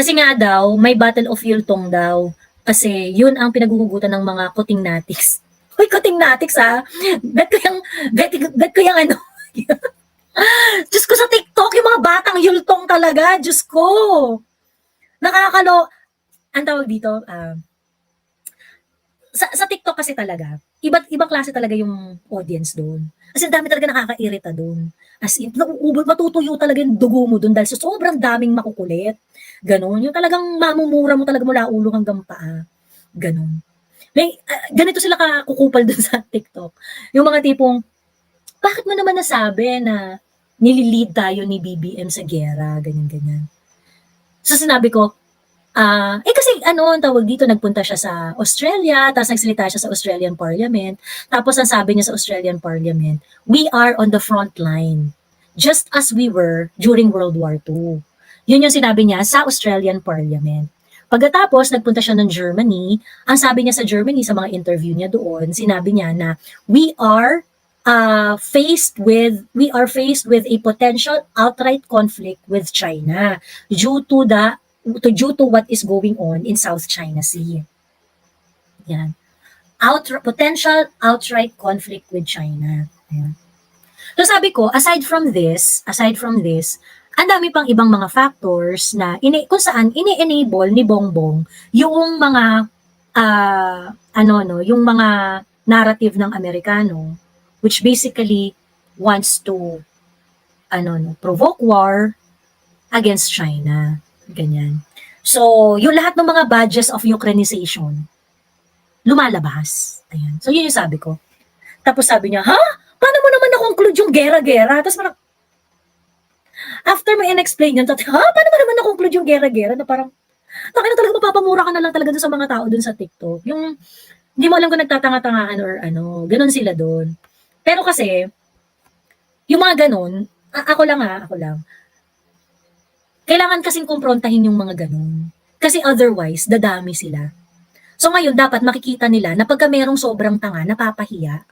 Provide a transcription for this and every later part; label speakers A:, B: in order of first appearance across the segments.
A: Kasi nga daw, may Battle of Yultong daw. Kasi yun ang pinaguhugutan ng mga kuting natics. Uy, kuting natics ha. Bet ko yung ano. Diyos ko sa TikTok, yung mga batang yultong talaga. Diyos ko. Nakakalo. Ang tawag dito, sa TikTok kasi talaga, ibang klase talaga yung audience doon. Kasi dami talaga nakakairita doon. As in, matutuyo talaga yung dugo mo doon dahil sa sobrang daming makukulit. Ganon. Yung talagang mamumura mo talaga mula ulo hanggang paa. Ganon. Ganito sila kakukupal doon sa TikTok. Yung mga tipong, bakit mo naman nasabi na nililid tayo ni BBM sa gera, ganyan-ganyan. So sinabi ko, kasi ano, ang tawag dito, nagpunta siya sa Australia, tapos nagsalita siya sa Australian Parliament, tapos ang sabi niya sa Australian Parliament, we are on the front line, just as we were during World War II. Yun yung sinabi niya sa Australian Parliament. Pagkatapos, nagpunta siya ng Germany, ang sabi niya sa Germany, sa mga interview niya doon, sinabi niya na we are faced with a potential outright conflict with China due to what is going on in South China Sea. Yan. Potential outright conflict with China. Yan. So sabi ko, aside from this, ang dami pang ibang mga factors na kung saan ini-enable ni Bongbong yung mga yung mga narrative ng Amerikano, which basically wants to provoke war against China. Ganyan. So, yung lahat ng mga badges of Ukrainization, lumalabas. Ayan. So, yun yung sabi ko. Tapos sabi niya, ha? Paano mo naman na-conclude yung gera-gera? Tapos parang, after mo in-explain yun, paano mo naman na-conclude yung gera-gera? Na parang, na talaga mapapamura ka na lang talaga dun sa mga tao dun sa TikTok. Yung, hindi mo alam kung nagtatanga-tangahan or ano, ganun sila dun. Pero kasi, yung mga ganun, ako lang, kailangan kasing kumprontahin yung mga ganun. Kasi otherwise, dadami sila. So ngayon, dapat makikita nila na pagka merong sobrang tanga, napapahiya.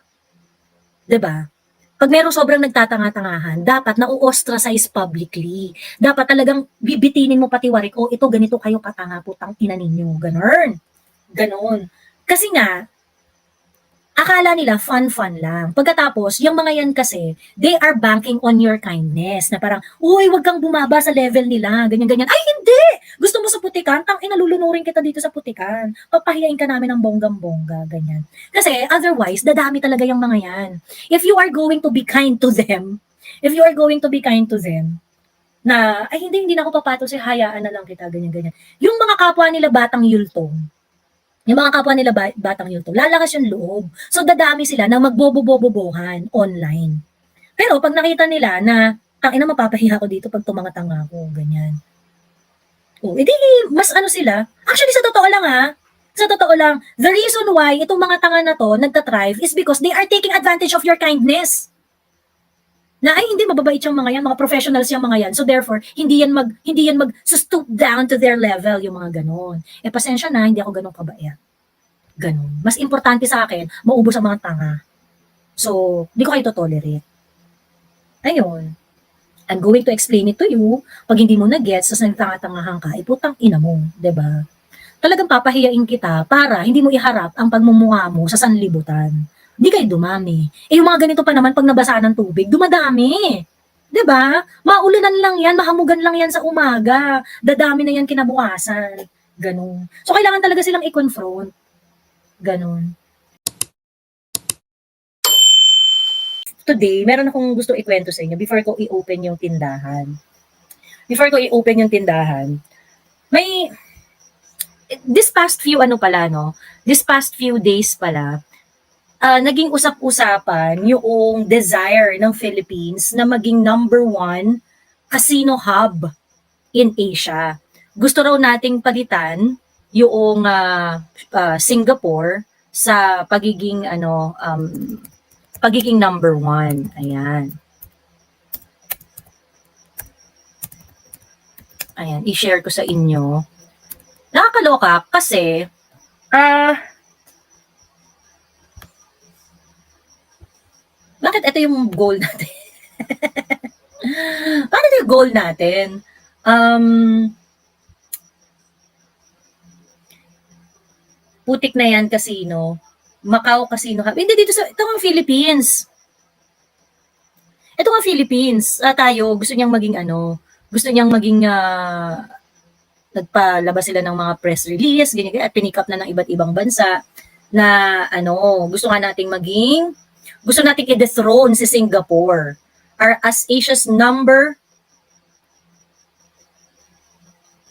A: 'Di ba? Pag merong sobrang nagtatanga-tangahan, dapat na-ostracize publicly. Dapat talagang bibitinin mo pati warik, oh, ito ganito kayo katanga, putang ina ninyo. Ganon. Kasi nga, akala nila fun-fun lang. Pagkatapos, yung mga yan kasi, they are banking on your kindness. Na parang, uy, wag kang bumaba sa level nila. Ganyan-ganyan. Ay, hindi! Gusto mo sa putikan? Tangina, lulunurin kita dito sa putikan. Papahiyain ka namin ng bonggang-bongga. Ganyan. Kasi, otherwise, dadami talaga yung mga yan. If you are going to be kind to them, na, ay, hindi na ako papatol sa hayaan na lang kita, ganyan-ganyan. Yung mga kapwa nila batang yultong, batang yultong, lalakas yung loob. So, dadami sila na magbobo-bobo-bohan online. Pero, pag nakita nila na, tangina, mapapahiya ko dito pag tumangatanga ko, ganyan. O, edi, mas ano sila. Actually, sa totoo lang, the reason why itong mga tanga na to nagtatrive is because they are taking advantage of your kindness. Na ay hindi mababait yung mga yan, mga professionals yung mga yan. So therefore, hindi yan stoop down to their level yung mga ganon. Pasensya na, hindi ako ganon kabait. Ganon. Mas importante sa akin, maubos ang mga tanga. So, hindi ko kayo tolerate. Ayun. I'm going to explain it to you. Pag hindi mo na-gets, tas nagtanga-tangahan ka, iputang ina mo, 'di ba? Talagang papahiyain kita para hindi mo iharap ang pagmumukha mo sa sanlibutan. Hindi kayo dumami. Yung mga ganito pa naman, pag nabasa ng tubig, dumadami. 'Di ba? Maulunan lang yan, mahamugan lang yan sa umaga. Dadami na yan kinabukasan. Ganun. So, kailangan talaga silang i-confront. Ganun. Today, meron akong gusto ikwento sa inyo before ko i-open yung tindahan. This past few days pala, naging usap-usapan yung desire ng Philippines na maging number 1 casino hub in Asia. Gusto raw nating palitan yung Singapore sa pagiging number 1. Ayan. Ayan, i-share ko sa inyo. Nakakaloka kasi bakit ito yung goal natin? Bakit ito yung goal natin? putik na yan casino. Macau Casino Hub. Hindi dito ito nga Philippines. Ito nga Philippines. Tayo, gusto niyang maging nagpalabas sila ng mga press release, ganyan, at pinick up na ng iba't ibang bansa na gusto nating i-dethrone si Singapore as Asia's number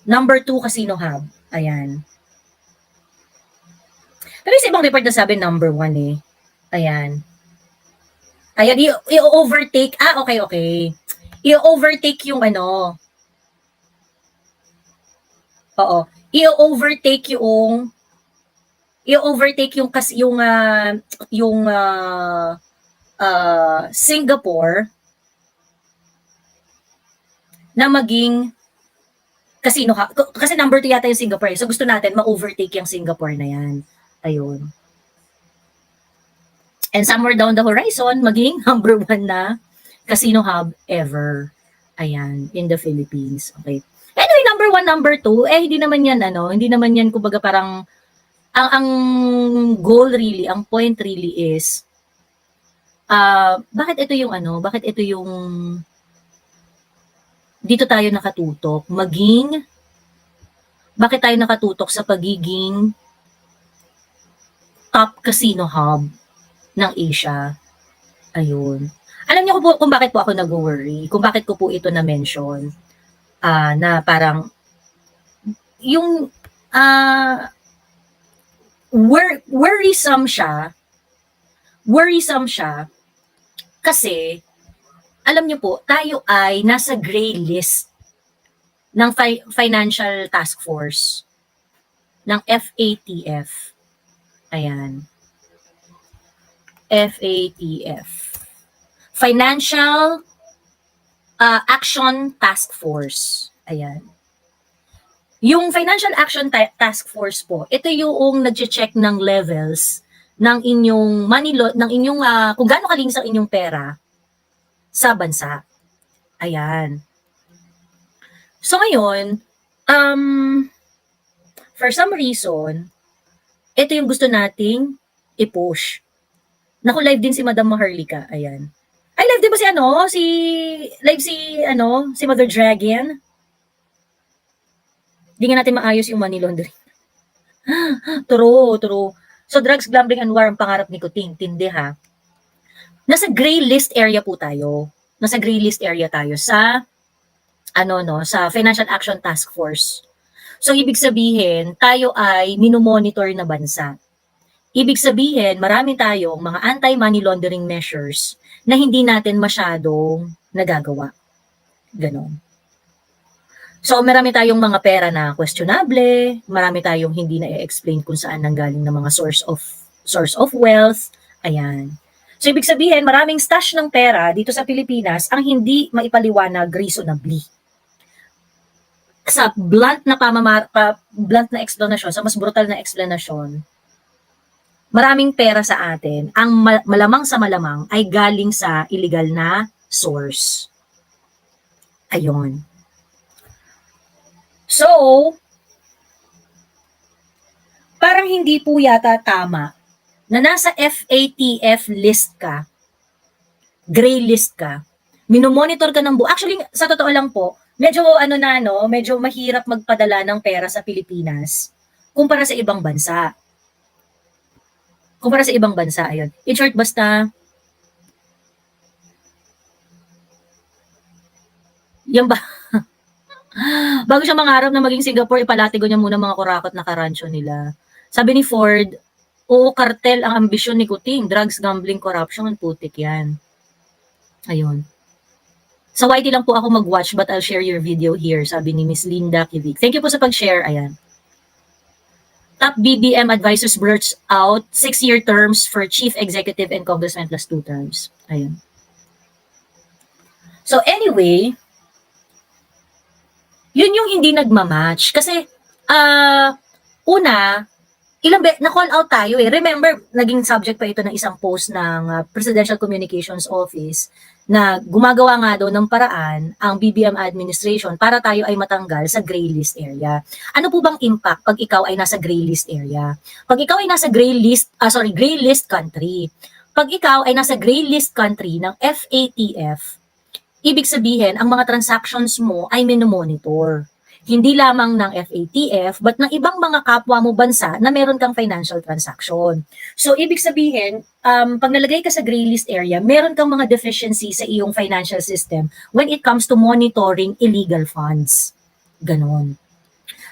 A: 2 casino hub. Ayan. Pero sa ibang report na sabi number 1 eh. Ayan. Ayan, i-overtake. Okay. I-overtake yung Oo. I-overtake yung Singapore na maging casino kasi number 2 yata yung Singapore. So gusto natin ma-overtake yung Singapore na yan. Ayun. And somewhere down the horizon, maging number 1 na casino hub ever. Ayan, in the Philippines. Okay. Anyway, number 1, number 2, hindi naman yan kumbaga parang ang goal really, ang point really is bakit ito yung dito tayo nakatutok, bakit tayo nakatutok sa pagiging top casino hub ng Asia? Ayun. Alam niyo po kung bakit po ako nag-worry, kung bakit ko po ito na-mention, na parang yung worrisome siya kasi alam niyo po, tayo ay nasa gray list ng Financial Task Force ng FATF. Ayan. FATF. Financial Action Task Force. Ayan. Yung Financial Action Task Force po, ito yung nagche-check ng levels ng inyong kung gaano kalinis ang inyong pera sa bansa. Ayan. So ngayon, for some reason, ito yung gusto nating i-push. Naku, live din si Madam Maharlika. Ayan. Ay, live din ba si Mother Dragon? Hindi nga natin maayos yung money laundering. True. So, drugs, gambling, and war ang pangarap ni Kuting. Tindi ha. Nasa gray list area po tayo. Nasa gray list area tayo sa sa Financial Action Task Force. So, ibig sabihin, tayo ay minomonitor na bansa. Ibig sabihin, marami tayong mga anti-money laundering measures na hindi natin masyadong nagagawa. Ganon. So, marami tayong mga pera na questionable, marami tayong hindi na i-explain kung saan nanggaling ng mga source of wealth. Ayan. So, ibig sabihin, maraming stash ng pera dito sa Pilipinas ang hindi maipaliwanag reasonably. Sa blunt na explanation, sa mas brutal na explanation, maraming pera sa atin, ang malamang sa malamang ay galing sa illegal na source. Ayun. So, parang hindi po yata tama na nasa FATF list ka, gray list ka, minomonitor ka ng Actually, sa totoo lang po, medyo medyo mahirap magpadala ng pera sa Pilipinas kumpara sa ibang bansa. Ayun. In short, basta yan ba? Bago siya mangarap na maging Singapore, ipalatigo niya muna mga kurakot na karansyo nila. Sabi ni Ford, oo, kartel ang ambisyon ni Kuting. Drugs, gambling, corruption, putik yan. Ayun. Sa YT lang po ako mag-watch but I'll share your video here, sabi ni Miss Linda Kivik. Thank you po sa pag-share. Ayan. Top BBM advisors blurts out 6-year terms for chief executive and congressman plus 2 terms. Ayun. So anyway, yun yung hindi nagmamatch. Kasi, na-call out tayo eh. Remember, naging subject pa ito ng isang post ng Presidential Communications Office na gumagawa nga daw ng paraan ang BBM administration para tayo ay matanggal sa gray list area. Ano po bang impact pag ikaw ay nasa gray list area? Pag ikaw ay nasa gray list country. Pag ikaw ay nasa gray list country ng FATF, ibig sabihin ang mga transactions mo ay minomonitor. Hindi lamang ng FATF, but ng ibang mga kapwa mo bansa na meron kang financial transaction. So, ibig sabihin, pag nalagay ka sa gray list area, meron kang mga deficiency sa iyong financial system when it comes to monitoring illegal funds. Ganon.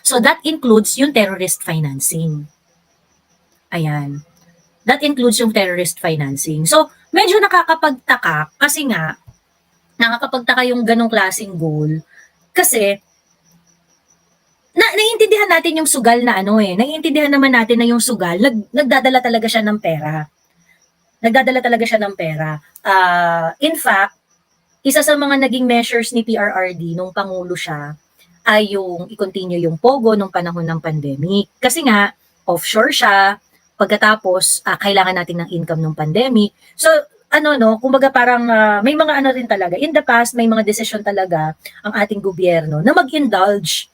A: So, that includes yung terrorist financing. Ayan. That includes yung terrorist financing. So, medyo nakakapagtaka kasi nga, nakakapagtaka yung ganong klaseng goal kasi naiintindihan natin yung sugal na naiintindihan naman natin na yung sugal, nagdadala talaga siya ng pera. Nagdadala talaga siya ng pera. In fact, isa sa mga naging measures ni PRRD nung Pangulo siya ay yung i-continue yung POGO nung panahon ng pandemic. Kasi nga, offshore siya, pagkatapos kailangan natin ng income nung pandemic. So, kumbaga parang may mga rin talaga. In the past, may mga decision talaga ang ating gobyerno na mag-indulge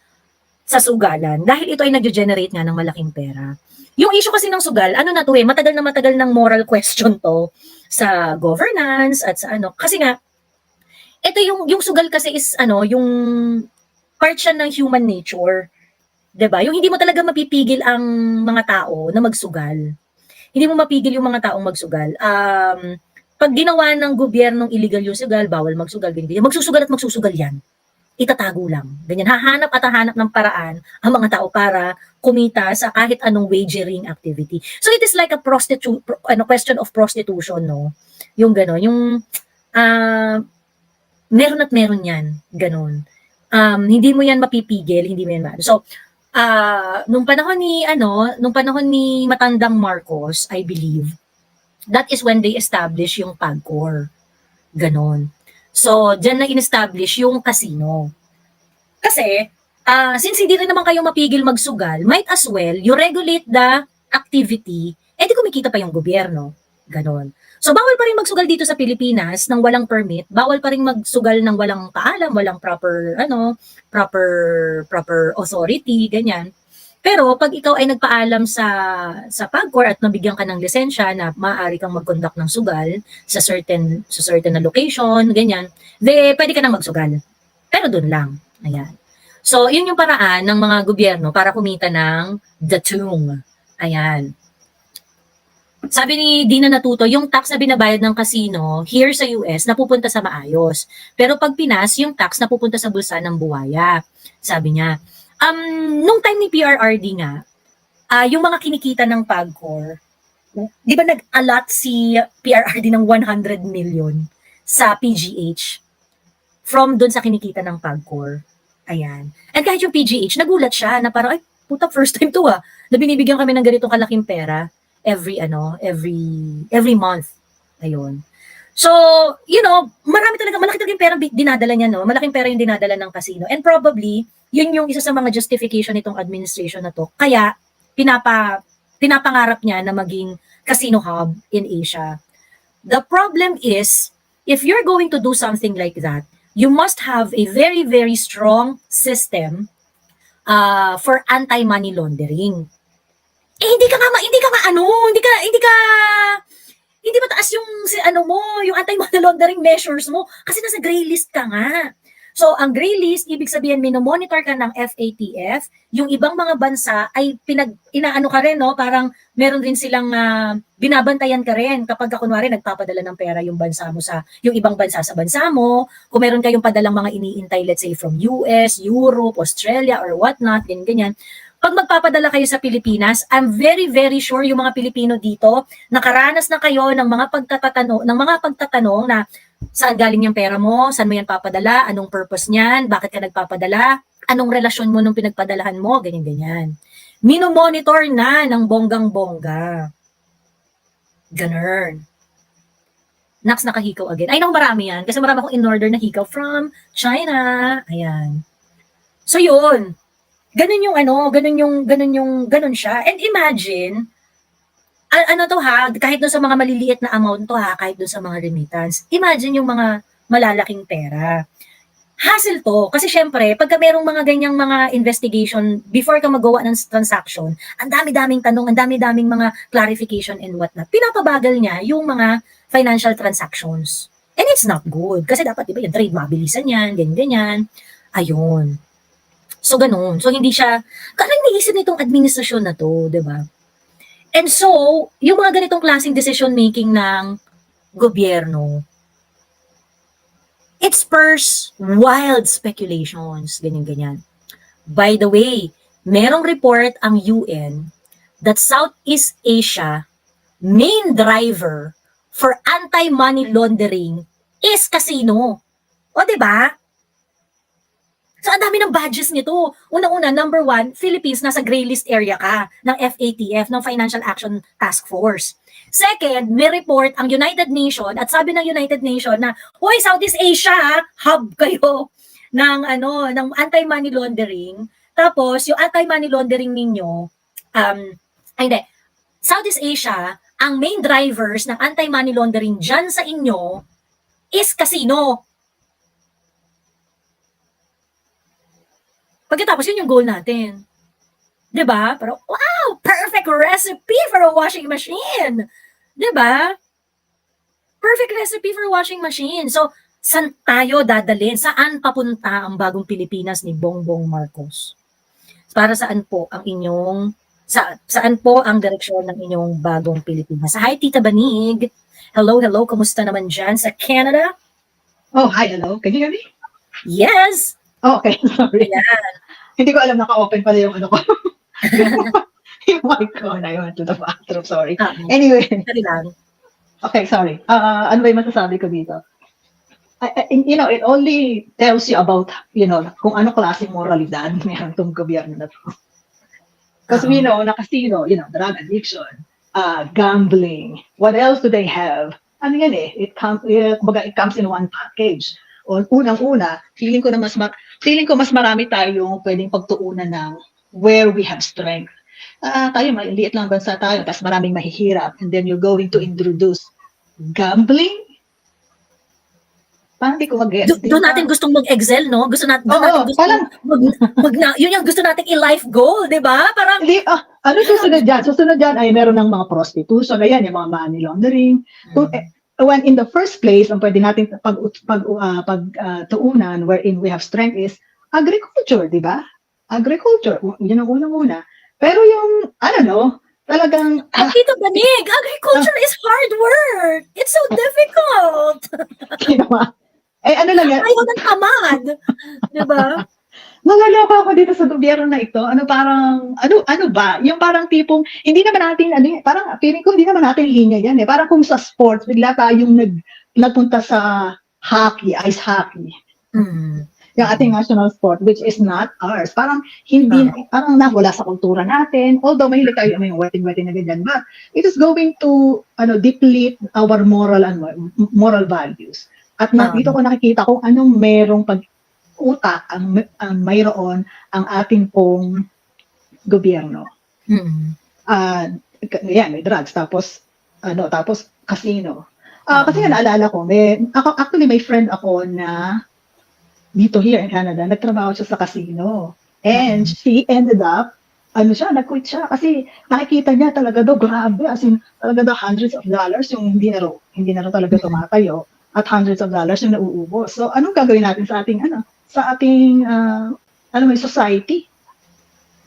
A: sa sugalan dahil ito ay nag-generate nga ng malaking pera. Yung issue kasi ng sugal, matagal na matagal ng moral question to sa governance at sa kasi nga ito yung sugal kasi is yung part siya ng human nature. 'Di ba? Yung hindi mo talaga mapipigil ang mga tao na magsugal. Hindi mo mapigil yung mga taong magsugal. Pag ginawa ng gobyernong illegal yung sugal, bawal magsugal, ganyan. Magsusugal at magsusugal yan. Itatago lang. Ganyan, hahanap ng paraan ang mga tao para kumita sa kahit anong wagering activity. So it is like a question of prostitution, no? Yung gano'n, yung meron at meron yan, gano'n. Hindi mo yan mapipigil, hindi mo yan So, nung panahon ni matandang Marcos, I believe, that is when they established yung PAGCOR. Ganon. So, dyan na in-establish yung casino. Kasi, since hindi rin naman kayo mapigil magsugal, might as well, you regulate the activity, di kumikita pa yung gobyerno. Ganon. So, bawal pa rin magsugal dito sa Pilipinas ng walang permit, bawal pa rin magsugal ng walang paalam, walang proper authority, ganyan. Pero pag ikaw ay nagpaalam sa PAGCOR at nabigyan ka ng lisensya na maaari kang mag-conduct ng sugal sa certain na location, ganyan, pwede ka nang magsugal. Pero doon lang. Ayan. So, yun yung paraan ng mga gobyerno para kumita ng datung. Ayan. Sabi ni Dina Natuto, yung tax na binabayad ng casino here sa US napupunta sa maayos. Pero pag Pinas, yung tax napupunta sa bulsa ng buwaya. Sabi niya. Nung time ni PRRD nga, yung mga kinikita ng PAGCOR, di ba nag-allot si PRRD ng 100 million sa PGH from doon sa kinikita ng PAGCOR? Ayan. And kahit yung PGH, nagulat siya na parang, ay, puta, first time to na binibigyan kami ng ganitong kalaking pera every month. Ayun. So, malaki talaga yung pera dinadala niya, no? Malaking pera yung dinadala ng casino. And probably, yun yung isa sa mga justification nitong administration na to. Kaya, pinapangarap niya na maging casino hub in Asia. The problem is, if you're going to do something like that, you must have a very, very strong system for anti-money laundering. Hindi mataas yung anti-money laundering measures mo kasi nasa gray list ka nga. So, ang gray list, ibig sabihin, minomonitor ka ng FATF, yung ibang mga bansa ay inaano ka rin, no? Parang meron rin silang binabantayan ka rin kapag kunwari nagpapadala ng pera yung bansa mo yung ibang bansa sa bansa mo, kung meron kayong padalang mga iniintay, let's say from US, Europe, Australia, or whatnot, ganyan. Pag magpapadala kayo sa Pilipinas, I'm very, very sure yung mga Pilipino dito, nakaranas na kayo ng mga pagtatanong na saan galing yung pera mo, saan mo yan papadala, anong purpose niyan, bakit ka nagpapadala, anong relasyon mo nung pinagpadalahan mo, ganyan. Minomonitor na ng bonggang-bongga. Ganun. Next, nakahikaw again. I know marami yan, kasi marami akong in-order na hikaw from China. Ayan. So yun. Ganun siya. And imagine, kahit doon sa mga maliliit na amount to kahit doon sa mga remittance. Imagine yung mga malalaking pera. Hassle to. Kasi syempre, pagka merong mga ganyang mga investigation, before ka magawa ng transaction, ang dami-daming tanong, ang dami-daming mga clarification and whatnot. Pinapabagal niya yung mga financial transactions. And it's not good. Kasi dapat, diba, yung trade, mabilisan yan, ganyan-ganyan. Ayun. So, ganun. So, hindi siya, karang naisip nitong administrasyon na to, diba? And so, yung mga ganitong klaseng decision making ng gobyerno, it spurs wild speculations, ganyan-ganyan. By the way, merong report ang UN that Southeast Asia main driver for anti-money laundering is casino. O, diba? So, ang dami ng badges nito. Una-una, number 1, Philippines, nasa gray list area ka ng FATF, ng Financial Action Task Force. Second, may report ang United Nations at sabi ng United Nations na, hoy, Southeast Asia, hub kayo ng anti-money laundering. Tapos, yung anti-money laundering ninyo, Southeast Asia, ang main drivers ng anti-money laundering dyan sa inyo is casino. Pagkatapos, yun yung goal natin. Diba? Pero, wow! Perfect recipe for a washing machine! Diba? Perfect recipe for a washing machine. So, saan tayo dadalhin? Saan papunta ang bagong Pilipinas ni Bongbong Marcos? Para saan po ang inyong, saan po ang direksyon ng inyong bagong Pilipinas? Hi, Tita Banig! Hello, hello! Kamusta naman dyan sa Canada?
B: Oh, hi, hello. Can you hear me?
A: Yes!
B: Oh, okay, sorry.
A: Yan.
B: Hindi ko alam, naka-open pala yung ano ko. Yung mic ko, and I went to the bathroom, sorry. Anyway,
A: Sorry lang.
B: okay, sorry. Ano ba yung masasabi ko dito? It only tells you about, kung ano klaseng moralidad meron tong gobyerno na to. Because we know na casino, drug addiction, gambling, what else do they have? Ano yan eh, it comes in one package. O unang-una, feeling ko mas marami tayong pwedeng pagtuunan ng where we have strength. Tayo, maliit lang bansa tayo, tapos maraming mahihirap, and then you're going to introduce gambling? Parang di ko mag-guess.
A: Doon natin gustong mag-excel, no? Gusto natin, yun yung gusto natin i-life goal, di ba? Parang,
B: ano susunod dyan? Susunod dyan ay meron ng mga prostitution, ayan, yung mga money laundering. When in the first place, ang pwede natin pagtuunan wherein we have strength is agriculture, di ba? Agriculture, yun ang unang-una. Pero yung, talagang...
A: Tito Banig, agriculture is hard work. It's so difficult.
B: Ano lang yan?
A: Ayaw ng tamad. Di ba?
B: Nangaloko ako dito sa gobyerno na ito. Ano ba? Yung parang tipong, hindi naman natin, parang feeling ko hindi naman natin linya yan eh. Parang kung sa sports, bigla tayong nagpunta sa hockey, ice hockey. Yung ating national sport, which is not ours. Parang parang nawala sa kultura natin. Although mahilig tayo yung wedding na ganyan. But it is going to deplete our moral values. At dito ko nakikita kung anong merong utak ang mayroon ang ating pong gobyerno. Yan, may drugs, tapos casino. Kasi nga naalala ko, may friend ako na dito here in Canada, nagtrabaho siya sa casino. And she ended up, nag-quit siya kasi nakikita niya talaga daw, grabe, as in, talaga daw hundreds of dollars yung hindi na raw talaga tumatayo at hundreds of dollars yung nauubos. So, anong gagawin natin sa ating society?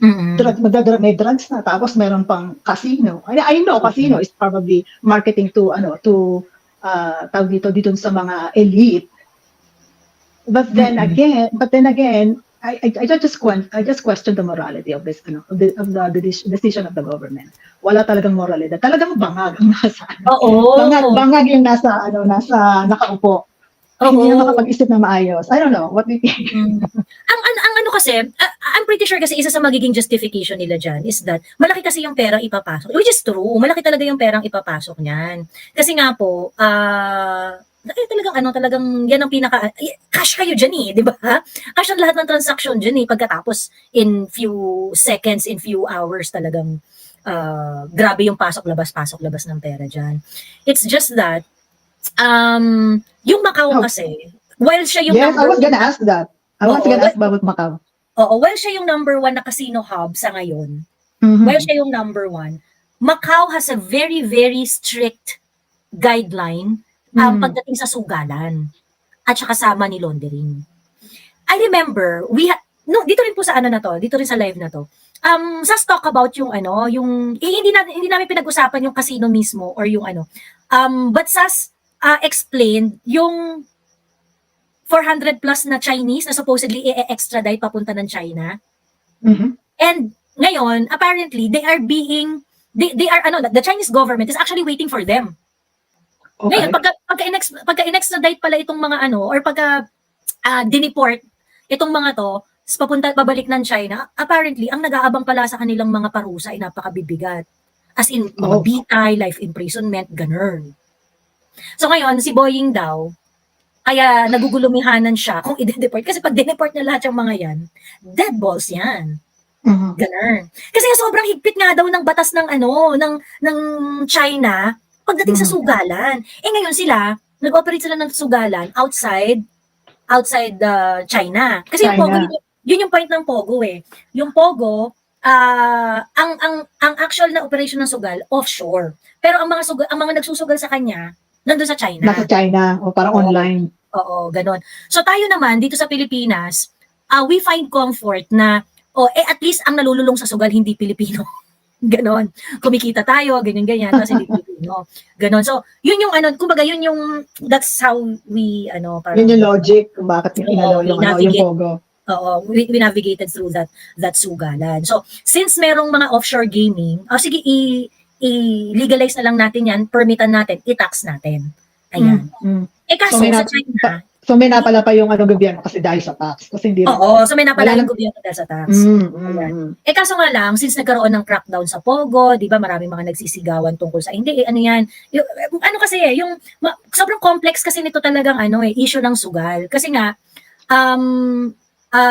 B: May drugs na, tapos meron pang casino. I know casino is probably marketing to tawag dito sa mga elite. But then again, I just question the morality of this, of the decision of the government. Wala talagang moralidad. Talagang bangag ang nasa bangag yung nasa nakaupo. Hindi na makapag-isip na maayos. I don't know. What do you think?
A: Ang kasi, I'm pretty sure kasi isa sa magiging justification nila dyan is that malaki kasi yung perang ipapasok. Which is true. Malaki talaga yung perang ipapasok niyan. Kasi nga po, talagang yan ang cash kayo dyan eh, di ba? Cash ang lahat ng transaction dyan eh, pagkatapos in few seconds, in few hours talagang grabe yung pasok-labas ng pera dyan. It's just that, yung Macau kasi, While siya yung
B: Yes, I
A: number
B: was gonna ask that. I was
A: Oo,
B: gonna ask about Macau.
A: Oo, while siya yung number 1 na casino hub sa ngayon,
B: Mhm.
A: while siya yung number 1, Macau has a very, very strict guideline pagdating sa sugalan at saka sa money laundering. I remember, no, dito rin po sa ano na to, dito rin sa live na to. Sa talk about yung ano, yung hindi namin pinag-usapan yung casino mismo or yung ano. But Sas explained yung 400 plus na Chinese na supposedly i-extradite papunta ng China.
B: Mhm.
A: And ngayon, apparently, they are, ano, the Chinese government is actually waiting for them.
B: Okay.
A: Ngayon, pagka in-extradite pala itong mga ano, or pagka dineport itong mga to, pabalik ng China, apparently, ang nag-aabang pala sa kanilang mga parusa ay napakabibigat. As in, mga
B: Oh.
A: bitay, life imprisonment, ganun. So ngayon, si Boying daw, kaya nagugulumihanan siya kung i-deport. Kasi pag dineport niya lahat yung mga yan, dead balls yan.
B: Mhm.
A: Ganun. Kasi sobrang higpit nga daw ng batas ng ano, ng China pagdating sa
B: Mhm.
A: sugalan. Eh ngayon sila, nag-operate sila ng sugalan outside China. Kasi yung Pogo,
B: China.
A: yun yung point ng Pogo eh. Yung Pogo, ang actual na operation ng sugal offshore. Pero ang mga nagsusugal sa kanya nandun sa China.
B: Nasa China. O parang
A: Oo.
B: online.
A: Oo, ganon. So tayo naman dito sa Pilipinas, we find comfort na at least ang nalululong sa sugal hindi Pilipino. Ganon. Kumikita tayo, ganyan-ganyan, tapos hindi Pilipino. Ganon. So, yun yung ano, kumbaga yun yung, that's how we, ano, parang,
B: Yun yung logic kung bakit yung inalaw
A: Oo,
B: yung, ano, yung
A: navigate.
B: Pogo.
A: Oo, we navigated through that sugalan. So, since merong mga offshore gaming, sige, i-legalize na lang natin yan, permitan natin, i-tax natin. Ayan.
B: Mm.
A: Eh kaso, sa China,
B: So may napala pa yung ano gobyerno kasi dahil sa tax. Kasi hindi
A: oo, so may napala
B: wala
A: yung gobyerno dahil sa tax.
B: Mm.
A: Eh kaso nga lang, since nagkaroon ng crackdown sa Pogo, di ba maraming mga nagsisigawan tungkol sa, hindi, ano yan, ano kasi sobrang complex kasi nito talagang ano issue ng sugal. Kasi nga,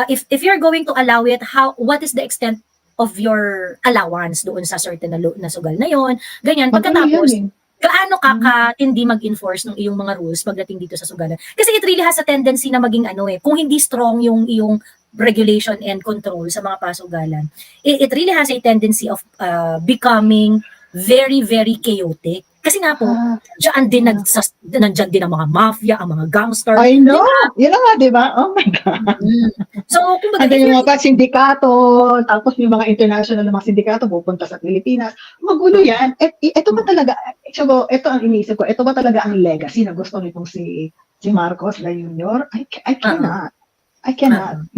A: if you're going to allow it, what is the extent of your allowance doon sa certain na sugal na yon, ganyan. Pagkatapos, gaano katindi mag-enforce ng iyong mga rules pagdating dito sa sugalan. Kasi it really has a tendency na maging kung hindi strong yung iyong regulation and control sa mga pasugalan, it really has a tendency of becoming very, very chaotic. Kasi nga po, nandyan din ang mga mafia, ang mga gangster.
B: I know! Diba? Yun nga, di ba? Oh my God.
A: So, kumbaga,
B: yung mga sindikato, tapos yung mga international na mga sindikato pupunta sa Pilipinas. Magulo yan. Ito ba talaga, ito ang iniisip ko, ito ba talaga ang legacy na gusto nitong si Marcos na Jr.? I cannot. I cannot.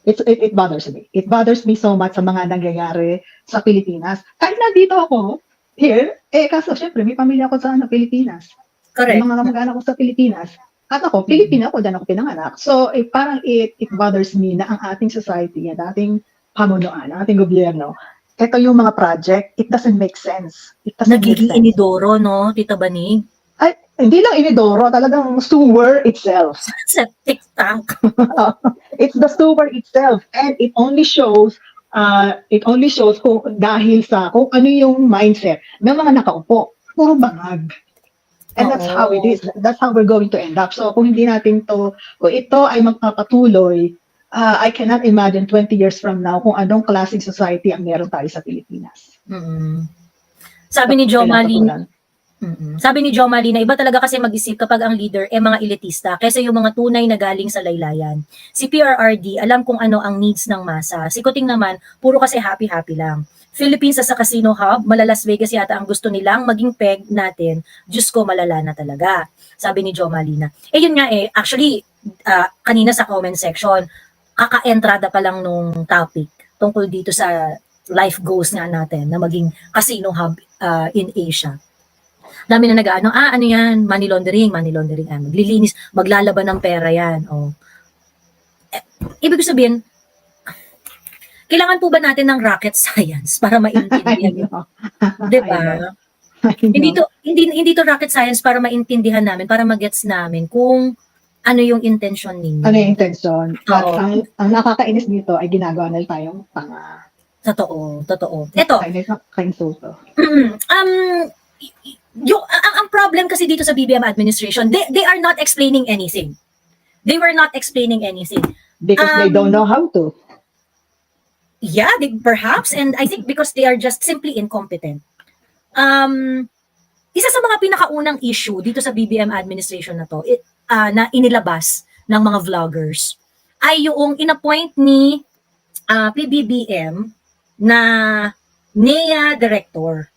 B: It bothers me. It bothers me so much sa mga nangyayari sa Pilipinas. Kahit nandito ako, here, kaso syempre, may pamilya ko sa Pilipinas.
A: Correct.
B: May mga kamag-anak ko sa Pilipinas. At ako, Pilipina ako, dyan ako pinanganak. So, parang it bothers me na ang ating society, ang ating pamunuan, ang ating gobyerno, ito yung mga project, it doesn't make sense.
A: Nagiging inidoro, no, Tita Banig?
B: Ay, hindi lang inidoro, talagang sewer itself.
A: Septic tank.
B: It's the sewer itself. And it only shows kung dahil sa kung ano yung mindset ng mga nakaupo. Puro bangag. And that's how it is. That's how we're going to end up. So kung hindi natin kung ito ay magpapatuloy, I cannot imagine 20 years from now kung anong klaseng society ang meron tayo sa Pilipinas.
A: Sabi ni Jo Mali na iba talaga kasi mag-isip kapag ang leader mga elitista kaysa yung mga tunay na galing sa laylayan. Si PRRD, alam kung ano ang needs ng masa. Si Kuting naman, puro kasi happy-happy lang. Philippines sa casino hub, Las Vegas yata ang gusto nilang maging peg natin. Diyos ko, malala na talaga. Sabi ni Jo Malina. Yun nga actually, kanina sa comment section, kaka-entrada pa lang nung topic tungkol dito sa life goals nga natin na maging casino hub in Asia. Dami na ano yan, money laundering, maglilinis, maglalaban ng pera yan. Ibig sabihin, kailangan po ba natin ng rocket science para maintindihan yun? Diba? Hindi to rocket science para maintindihan namin, para magets namin kung ano yung intention ninyo.
B: Ano yung intention? At ang nakakainis dito ay ginagawa nila tayong
A: Totoo. Ito.
B: Kainsulto.
A: ang problem kasi dito sa BBM administration, they are not explaining anything. They were not explaining anything.
B: Because they don't know how to.
A: Yeah, perhaps, and I think because they are just simply incompetent. Isa sa mga pinakaunang issue dito sa BBM administration na to, na inilabas ng mga vloggers, ay yung inappoint ni PBBM na NEA director.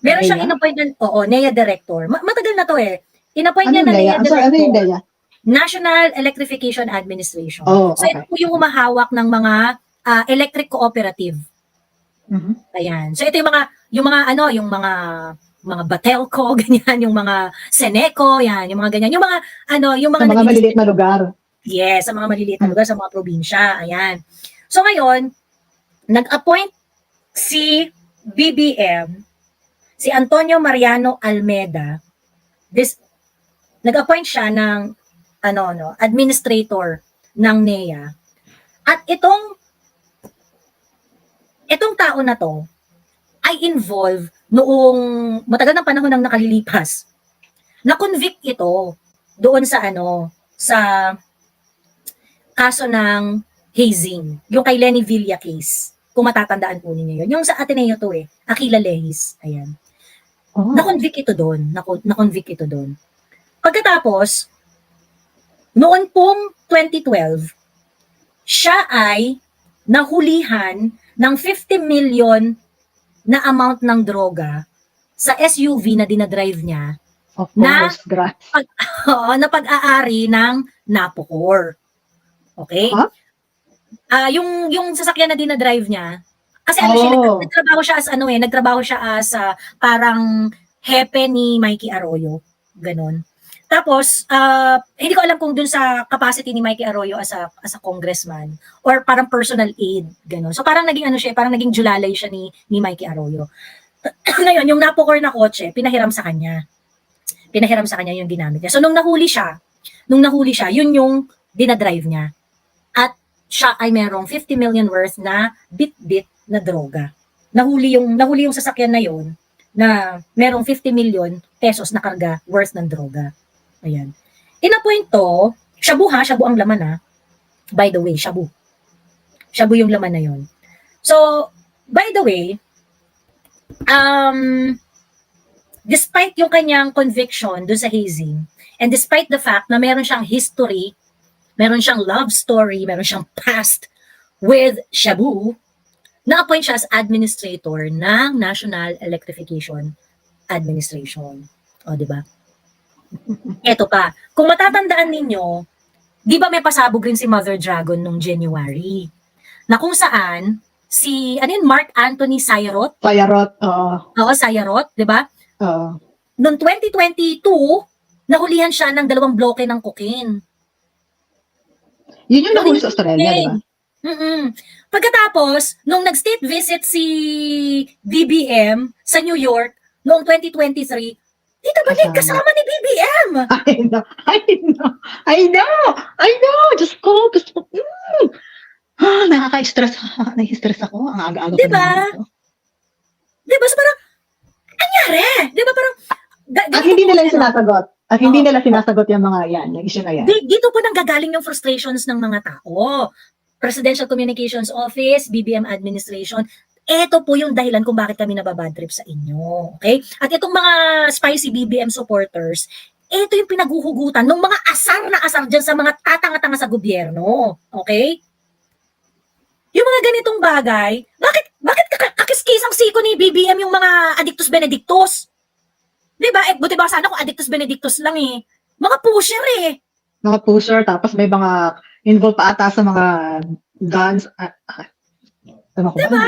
A: Meron
B: NEA?
A: siyang inappoint na, NEA director. Matagal na to eh. Inappoint niya
B: Ano
A: na NEA
B: Ano yung
A: director.
B: Daya?
A: National Electrification Administration.
B: Oh,
A: So
B: okay.
A: ito po yung humahawak ng mga electric cooperative.
B: Mhm.
A: Ayan. So ito yung mga Batelco, ganyan, yung mga Seneco, yan, yung mga ganyan, yung mga
B: Sa mga maliliit na lugar.
A: Yes, sa mga maliliit na lugar, sa mga probinsya, ayan. So ngayon, nag-appoint si BBM, si Antonio Mariano Almeda, nag-appoint siya ng administrator ng NEA. At itong tao na to ay involved noong matagal ng panahon nang nakalilipas. Na-convict ito doon sa sa kaso ng hazing, yung kay Lenny Villa case. Kung matatandaan po ninyo yun. Yung sa Ateneo to Aquila Lehis. Ayan.
B: Oh.
A: Na-convict ito doon. Na-convict ito doon. Pagkatapos, noon pong 2012, siya ay nahulihan ng 50 million na amount ng droga sa SUV na dinadrive niya
B: Of
A: na
B: course, grass.
A: na pag-aari ng Napocor. Okay?
B: Huh?
A: Yung sasakyan na dinadrive niya, kasi nagtrabaho siya as parang hepe ni Mikey Arroyo. Ganon. Tapos, hindi ko alam kung dun sa capacity ni Mikey Arroyo as a congressman or parang personal aid, gano'n. So parang naging parang naging julalay siya ni Mikey Arroyo. Ngayon, yung Napocor na kotse, pinahiram sa kanya. Pinahiram sa kanya yung ginamit niya. So nung nahuli siya, yun yung dinadrive niya. At siya ay merong 50 million worth na bit-bit na droga. Nahuli yung sasakyan na yun na merong 50 million pesos na karga worth ng droga. Ayan. Inappoint to, shabu ang laman By the way, shabu. Shabu yung laman na yun. So, by the way, despite yung kanyang conviction dun sa hazing, and despite the fact na meron siyang history, meron siyang love story, meron siyang past with shabu, na-appoint siya as administrator ng National Electrification Administration. O, di ba? Eto pa, kung matatandaan ninyo, di ba may pasabog rin si Mother Dragon nung January? Na kung saan, Mark Anthony Sayarot?
B: Sayarot, oo.
A: Oo, Sayarot, di ba?
B: Oo.
A: Noong 2022, nahulihan siya ng 2 bloke ng cocaine.
B: Yun yung nahuli sa Australia, di ba?
A: Pagkatapos, nung nag-state visit si BBM sa New York noong 2023, dito balik kasama ni BBM.
B: I know. Diyos ko. Nakaka-stress. Nai-stress ako. Ang aga-aga
A: diba? Pa naman ito. Diba? So parang, anyari? Diba parang,
B: at hindi nila sinasagot. At hindi nila sinasagot yung mga yan, yung issue na yan.
A: Dito po nanggagaling yung frustrations ng mga tao. Presidential Communications Office, BBM Administration, ito po yung dahilan kung bakit kami nababad trip sa inyo. Okay? At itong mga spicy BBM supporters, ito yung pinaguhugutan ng mga asar dyan sa mga tatanga-tanga sa gobyerno. Okay? Yung mga ganitong bagay, bakit kakiskisang siko ni BBM yung mga Addictus Benedictus? Diba? Buti ba sana kung Addictus Benedictus lang Mga pusher
B: Mga pusher, tapos may mga involved pa ata sa mga guns.
A: Diba?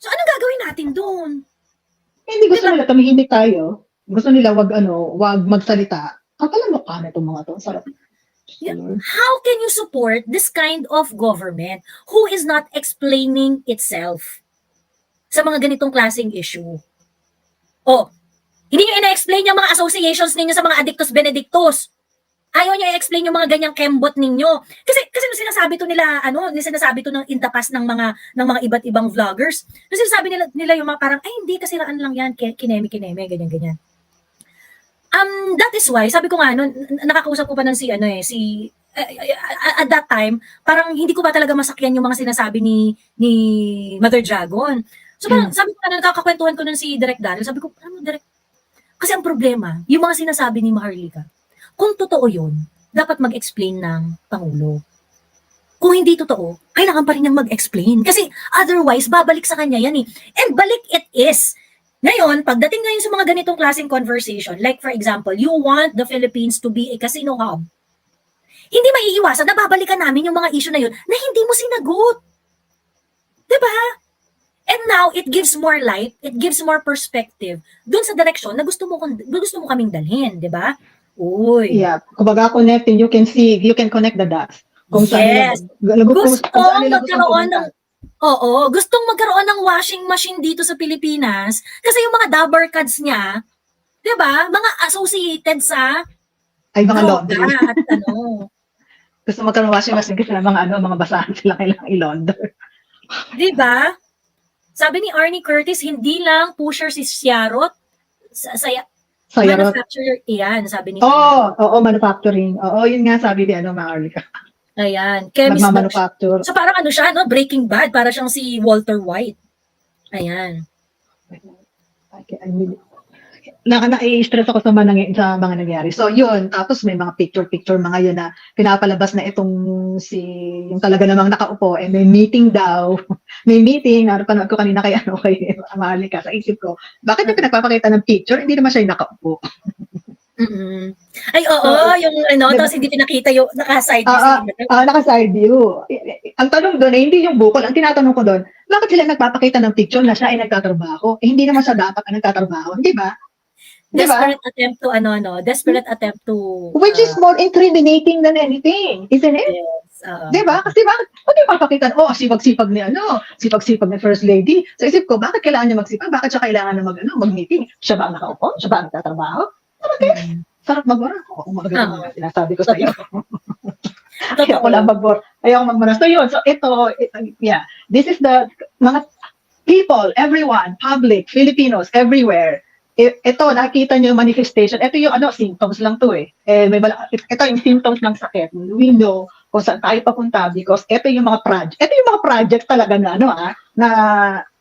A: So, anong gagawin natin doon?
B: Hindi gusto nila, tumihimik tayo. Gusto nila wag magsalita. Alam mo ka na itong mga to. Sarap.
A: How can you support this kind of government who is not explaining itself sa mga ganitong klaseng issue? Hindi nyo ina-explain yung mga associations ninyo sa mga Addictus Benedictus. Ayaw niya i-explain yung mga ganyang kembot ninyo. Kasi nung sinasabi to nila, sinasabi to ng in the past ng mga iba't ibang vloggers. Nung sinasabi nila yung mga parang, ay hindi, kasiraan lang yan, kineme, ganyan. That is why, sabi ko nga, nakakausap ko pa ng at that time, parang hindi ko ba talaga masakyan yung mga sinasabi ni Mother Dragon. So parang, sabi ko nga, nakakakwentuhan ko nun si Direk Daryl, sabi ko, Direk, kasi ang problema, yung mga sinasabi ni Maharlika, kung totoo yun, dapat mag-explain ng Pangulo. Kung hindi totoo, kailangan pa rin niyang mag-explain. Kasi otherwise, babalik sa kanya yan eh. And balik it is. Ngayon, pagdating ngayon sa mga ganitong klaseng conversation, like for example, you want the Philippines to be a casino hub. Hindi maiiwasan na babalikan namin yung mga issue na yun na hindi mo sinagot. Diba? And now, it gives more light, it gives more perspective dun sa direksyon na gusto mo kaming dalhin, diba? Uy.
B: Yeah, kumbaga connecting, you can connect the dots. Kung
A: yes. Gustong magkaroon ng washing machine dito sa Pilipinas kasi yung mga dabber cards niya, 'di ba? Mga associated sa
B: ay mga laundry.
A: At
B: Gusto magkaroon ng washing machine kasi mga basahan sila kailangan i-launder.
A: 'Di ba? Sabi ni Arnie Curtis, hindi lang pusher si Siarot, manufacturer iyan, sabi ni
B: manufacturing. Oo, yun nga sabi ni Maharlika.
A: Ayan, chemist.
B: Nagmamanufacture.
A: So parang siya, Breaking Bad, para siyang si Walter White. Ayan.
B: Na-stress ako sa mga nangyari. So yun, tapos may mga picture mga yun na pinapalabas na yung talaga namang nakaupo, may meeting daw. May meeting, napanood ko kanina kay Maharlika, sa isip ko, bakit yung pinagpapakita ng picture, hindi naman siya yung nakaupo.
A: Ay, oo, yung tapos hindi pinakita yung naka-side view.
B: Naka-side view. Ang tanong doon, hindi yung bukol. Ang tinatanong ko doon, bakit sila nagpapakita ng picture na siya ay nagtatrabaho? Hindi naman siya dapat ang nagtatrabaho, di ba?
A: Desperate attempt to
B: which is more incriminating than anything, isn't it?
A: Yes.
B: Di ba? Kasi bakit yung papakita, sipag-sipag ni First Lady. So isip ko, bakit kailangan niya magsipag? Bakit siya kailangan na mag-meeting? Siya ba ang nakaupo? Siya ba ang nagtatrabaho? Okay. Sarap magbura. Sinasabi ko sa iyo. Ayaw ko lang magbura. Ayaw ko magbura. So yun. So ito, this is the mga people, everyone, public, Filipinos, everywhere. Ito, nakita niyo yung manifestation. Ito yung symptoms lang to eh. Ito yung symptoms ng sakit. We know kung saan tayo papunta because ito yung mga project. Ito yung mga project talaga na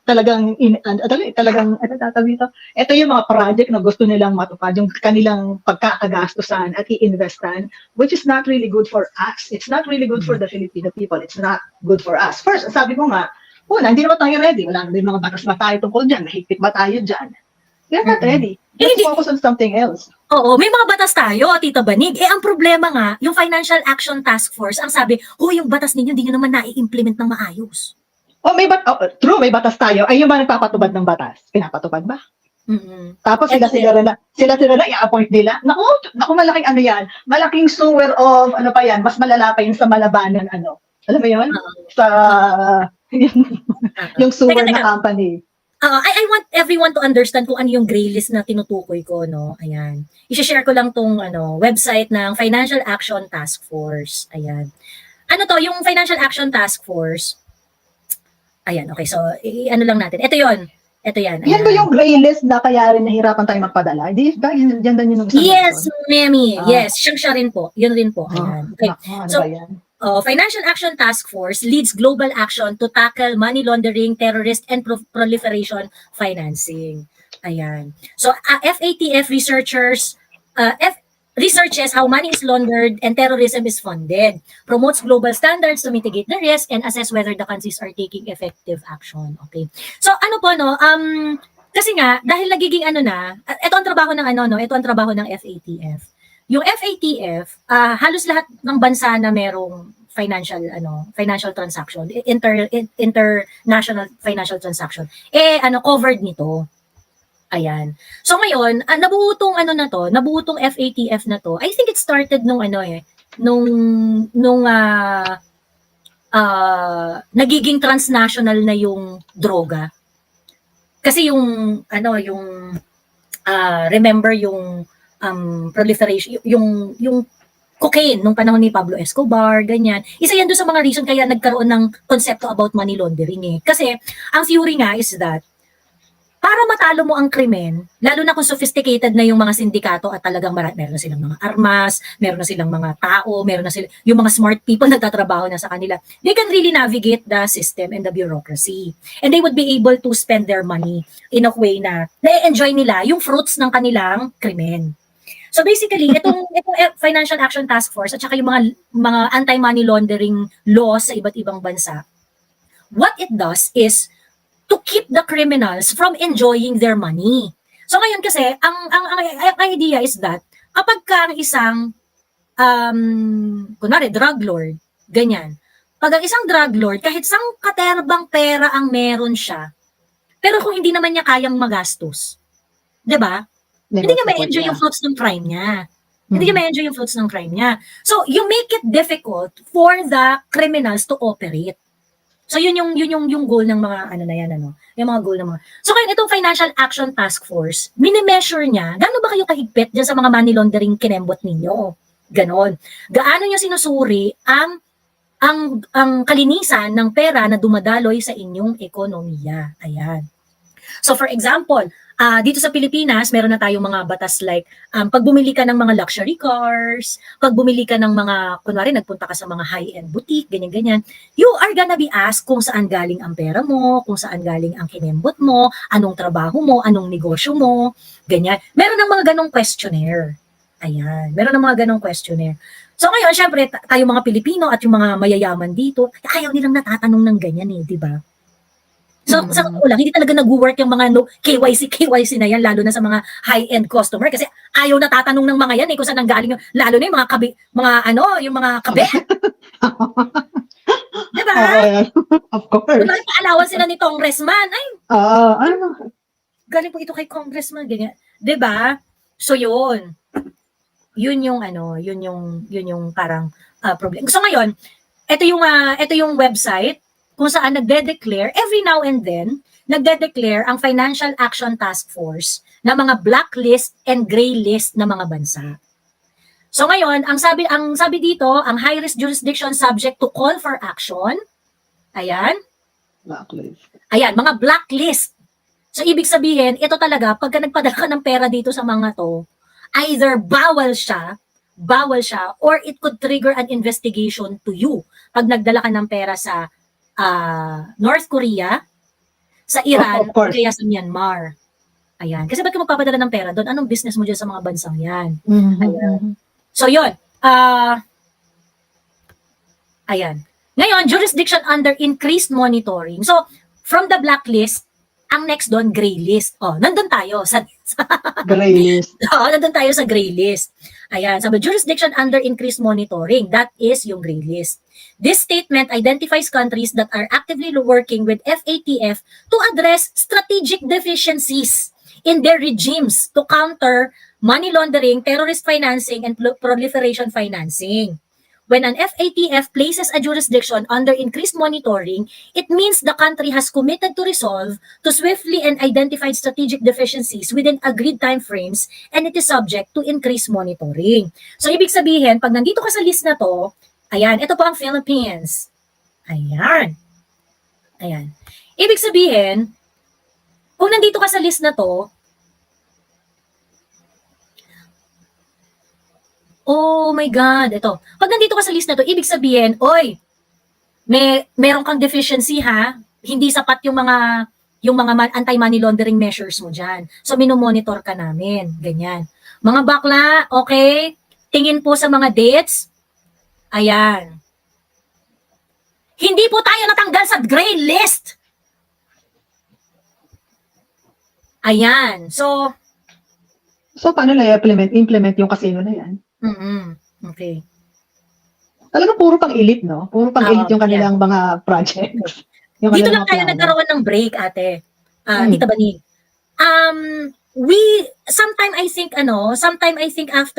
B: talagang ito yung mga project na gusto nilang matupad, yung kanilang pagkakagastusan at i-investan, which is not really good for us. It's not really good for the Filipino people. It's not good for us. First, sabi ko nga, hindi naman tayo ready. Wala na mga batas ba tayo tungkol dyan? Nahigpit ba tayo dyan? We're not ready. Let's focus on something else.
A: Oo, may mga batas tayo, Tita Banig. Ang problema nga, yung Financial Action Task Force, ang sabi, yung batas ninyo, hindi nyo naman na-i-implement ng maayos.
B: True, may batas tayo. Ay, yung ba nagpapatubad ng batas? Pinapatubad ba? Tapos sila na i-appoint nila. Naku, malaking yan. Malaking sewer of, mas malala pa yun sa Malabanan, Alam mo yun? Sa, yung sewer na company.
A: I want everyone to understand kung ano yung gray list na tinutukoy ko, Ayan. I-share ko lang tong, website ng Financial Action Task Force. Ayan. Yung Financial Action Task Force, ayan, okay. So, lang natin. Ito yan.
B: Yan ba yung gray list na kaya rin nahirapan tayo magpadala? Hindi ba? Yan yung isang
A: yes, Memi. Yes, siya rin po. Yun rin po. Ayan. Okay. So, Financial Action Task Force leads global action to tackle money laundering, terrorist, and proliferation financing. Ayan. So, FATF researches how money is laundered and terrorism is funded, promotes global standards to mitigate the risk, and assess whether the countries are taking effective action. Okay. So, kasi nga, dahil nagiging ito ang trabaho ng ito ang trabaho ng FATF. Yung FATF, halos lahat ng bansa na merong financial transaction, international financial transaction, covered nito. Ayan. So ngayon, nabuo tong FATF na to. I think it started nung nagiging transnational na yung droga. Kasi remember yung proliferation, yung cocaine nung panahon ni Pablo Escobar, ganyan. Isa yan doon sa mga reason kaya nagkaroon ng konsepto about money laundering eh. Kasi ang theory nga is that para matalo mo ang krimen, lalo na kung sophisticated na yung mga sindikato at talagang meron na silang mga armas, meron na silang mga tao, meron na yung mga smart people nagtatrabaho na sa kanila, they can really navigate the system and the bureaucracy. And they would be able to spend their money in a way na na-enjoy nila yung fruits ng kanilang krimen. So basically, itong Financial Action Task Force at saka yung mga anti-money laundering laws sa iba't ibang bansa, what it does is to keep the criminals from enjoying their money. So ngayon kasi, ang idea is that, kapag ka ang isang, kunwari, drug lord, ganyan, pag ang isang drug lord, kahit sang katerbang pera ang meron siya, pero kung hindi naman niya kayang magastos, 'di ba? Hindi niya ma-enjoy yung fruits ng crime niya. Hindi niya ma-enjoy yung fruits ng crime niya. So, you make it difficult for the criminals to operate. So yun yung goal ng mga ano na yan, ano, yung mga goal ng mga. So ngayon itong Financial Action Task Force, mini-measure niya, gaano ba kayo kahigpit diyan sa mga money laundering kinembot ninyo? Ganon. Gaano niyo sinusuri ang kalinisan ng pera na dumadaloy sa inyong ekonomiya? Ayan. So for example, dito sa Pilipinas, meron na tayong mga batas like pag bumili ka ng mga luxury cars, pag bumili ka ng mga, kunwari nagpunta ka sa mga high-end boutique, ganyan-ganyan, you are gonna be asked kung saan galing ang pera mo, kung saan galing ang kinembot mo, anong trabaho mo, anong negosyo mo, ganyan. Meron ng mga ganong questionnaire. Ayan, meron ng mga ganong questionnaire. So ngayon, syempre, tayo mga Pilipino at yung mga mayayaman dito, ayaw nilang natatanong ng ganyan eh, di ba? So, sa totoo lang, hindi talaga nag-work yung mga KYC na yan, lalo na sa mga high-end customer kasi ayaw na tatanong ng mga yan eh kung saan nanggaling yung, lalo na yung yung mga kabe. Diba?
B: Of course.
A: Diba, paalawan sila ni congressman. Ay, galing po ito kay congressman, ganyan. Diba? So, yun. Yun yung parang problem. So, ngayon, ito yung website kung saan nagde-declare, every now and then, nagde-declare ang Financial Action Task Force na mga blacklist and gray list na mga bansa. So ngayon, ang sabi dito, ang high-risk jurisdiction subject to call for action, ayan,
B: Blacklist.
A: Ayan, mga blacklist. So ibig sabihin, ito talaga, pagka nagpadala ka ng pera dito sa mga to, either bawal siya, or it could trigger an investigation to you. Pag nagdala ka ng pera sa North Korea, sa Iran, o kaya sa Myanmar. Ayan. Kasi ba't ka magpapadala ng pera doon? Anong business mo dyan sa mga bansang yan? Ayan. So, yun. Ayan. Ngayon, jurisdiction under increased monitoring. So, from the blacklist, ang next doon, gray list. Oh, nandun tayo sa
B: gray list.
A: Nandun tayo sa gray list. Ayan, sabi, jurisdiction under increased monitoring. That is yung gray list. This statement identifies countries that are actively working with FATF to address strategic deficiencies in their regimes to counter money laundering, terrorist financing, and proliferation financing. When an FATF places a jurisdiction under increased monitoring, it means the country has committed to resolve to swiftly and identified strategic deficiencies within agreed timeframes, and it is subject to increased monitoring. So, ibig sabihin, pag nandito ka sa list na to, ayan, ito po ang Philippines. Ayan. Ayan. Ibig sabihin, kung nandito ka sa list na to, oh my God, ito. Pag nandito ka sa list na to, ibig sabihin, oy, meron kang deficiency ha, hindi sapat yung mga anti-money laundering measures mo dyan. So, minomonitor ka namin. Ganyan. Mga bakla, okay, tingin po sa mga dates. Ayan. Hindi po tayo natanggal sa gray list. Ayan. So,
B: paano na implement yung casino na yan?
A: Okay.
B: Talagang puro pang elite, no? Puro pang elite yung kanilang mga projects. Yung
A: dito lang tayo nagkaroon ng break, ate. Tita Bani. Sometime I think after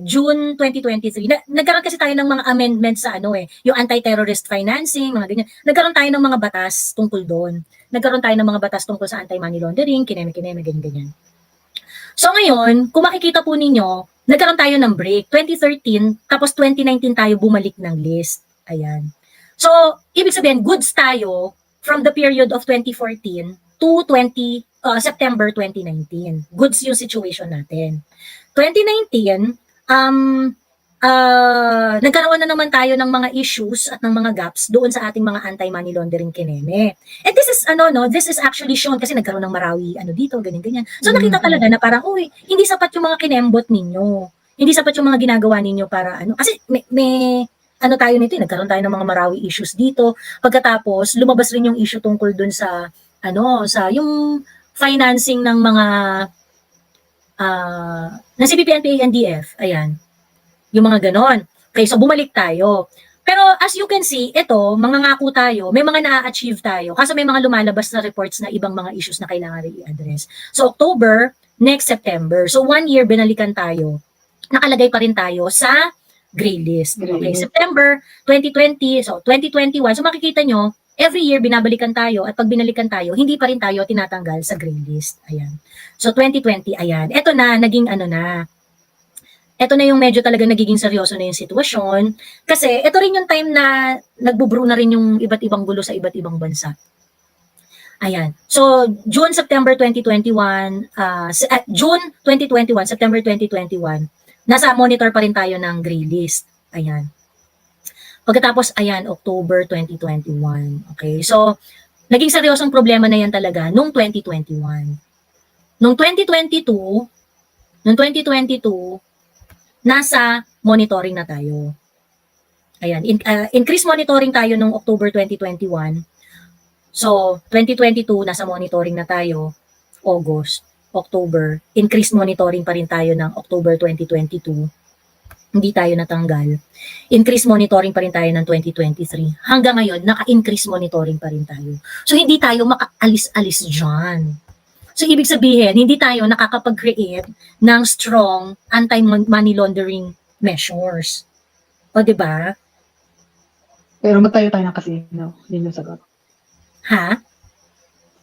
A: June 2023, nagkaroon kasi tayo ng mga amendments sa yung anti-terrorist financing, mga ganyan. Nagkaroon tayo ng mga batas tungkol doon. Nagkaroon tayo ng mga batas tungkol sa anti-money laundering, kineme, ganyan. So ngayon, kung makikita po ninyo, nagkaroon tayo ng break. 2013, tapos 2019 tayo bumalik ng list. Ayan. So, ibig sabihin, goods tayo from the period of 2014 to September 2019. Goods yung situation natin. 2019, nagkaroon na naman tayo ng mga issues at ng mga gaps doon sa ating mga anti-money laundering kineme. And this is, this is actually shown kasi nagkaroon ng Marawi, dito, ganyan-ganyan. So nakita talaga na parang, uy, hindi sapat yung mga kinembot ninyo. Hindi sapat yung mga ginagawa ninyo para, kasi may tayo nito, nagkaroon tayo ng mga Marawi issues dito. Pagkatapos, lumabas rin yung issue tungkol dun sa, sa yung financing ng mga, ng CPP-NPA, NDF, ayan. Yung mga ganon. Okay, so bumalik tayo. Pero as you can see, ito, mangangako tayo, may mga na-achieve tayo kasi may mga lumalabas na reports na ibang mga issues na kailangan i-address. So October, next September. So 1 year binalikan tayo. Nakalagay pa rin tayo sa gray list. Okay, September 2020, so 2021. So makikita nyo, every year binabalikan tayo at pag binalikan tayo, hindi pa rin tayo tinatanggal sa gray list. Ayan. So 2020, ayan. Ito na, naging ito na yung medyo talaga nagiging seryoso na yung sitwasyon. Kasi ito rin yung time na nagbubrew na rin yung iba't ibang gulo sa iba't ibang bansa. Ayan. So, June, September 2021, June 2021, September 2021, nasa monitor pa rin tayo ng gray list. Ayan. Pagkatapos, ayan, October 2021. Okay. So, naging seryosong problema na yan talaga nung 2021. Nung 2022, nasa monitoring na tayo. Ayan, increase monitoring tayo nung October 2021. So, 2022, nasa monitoring na tayo. August, October. Increase monitoring pa rin tayo ng October 2022. Hindi tayo natanggal. Increase monitoring pa rin tayo ng 2023. Hanggang ngayon, naka-increase monitoring pa rin tayo. So, hindi tayo makaalis-alis dyan. So, ibig sabihin, hindi tayo nakakapag-create ng strong anti-money laundering measures. O, di ba?
B: Pero magtayo tayo ng casino. Yun yung sagot.
A: Ha?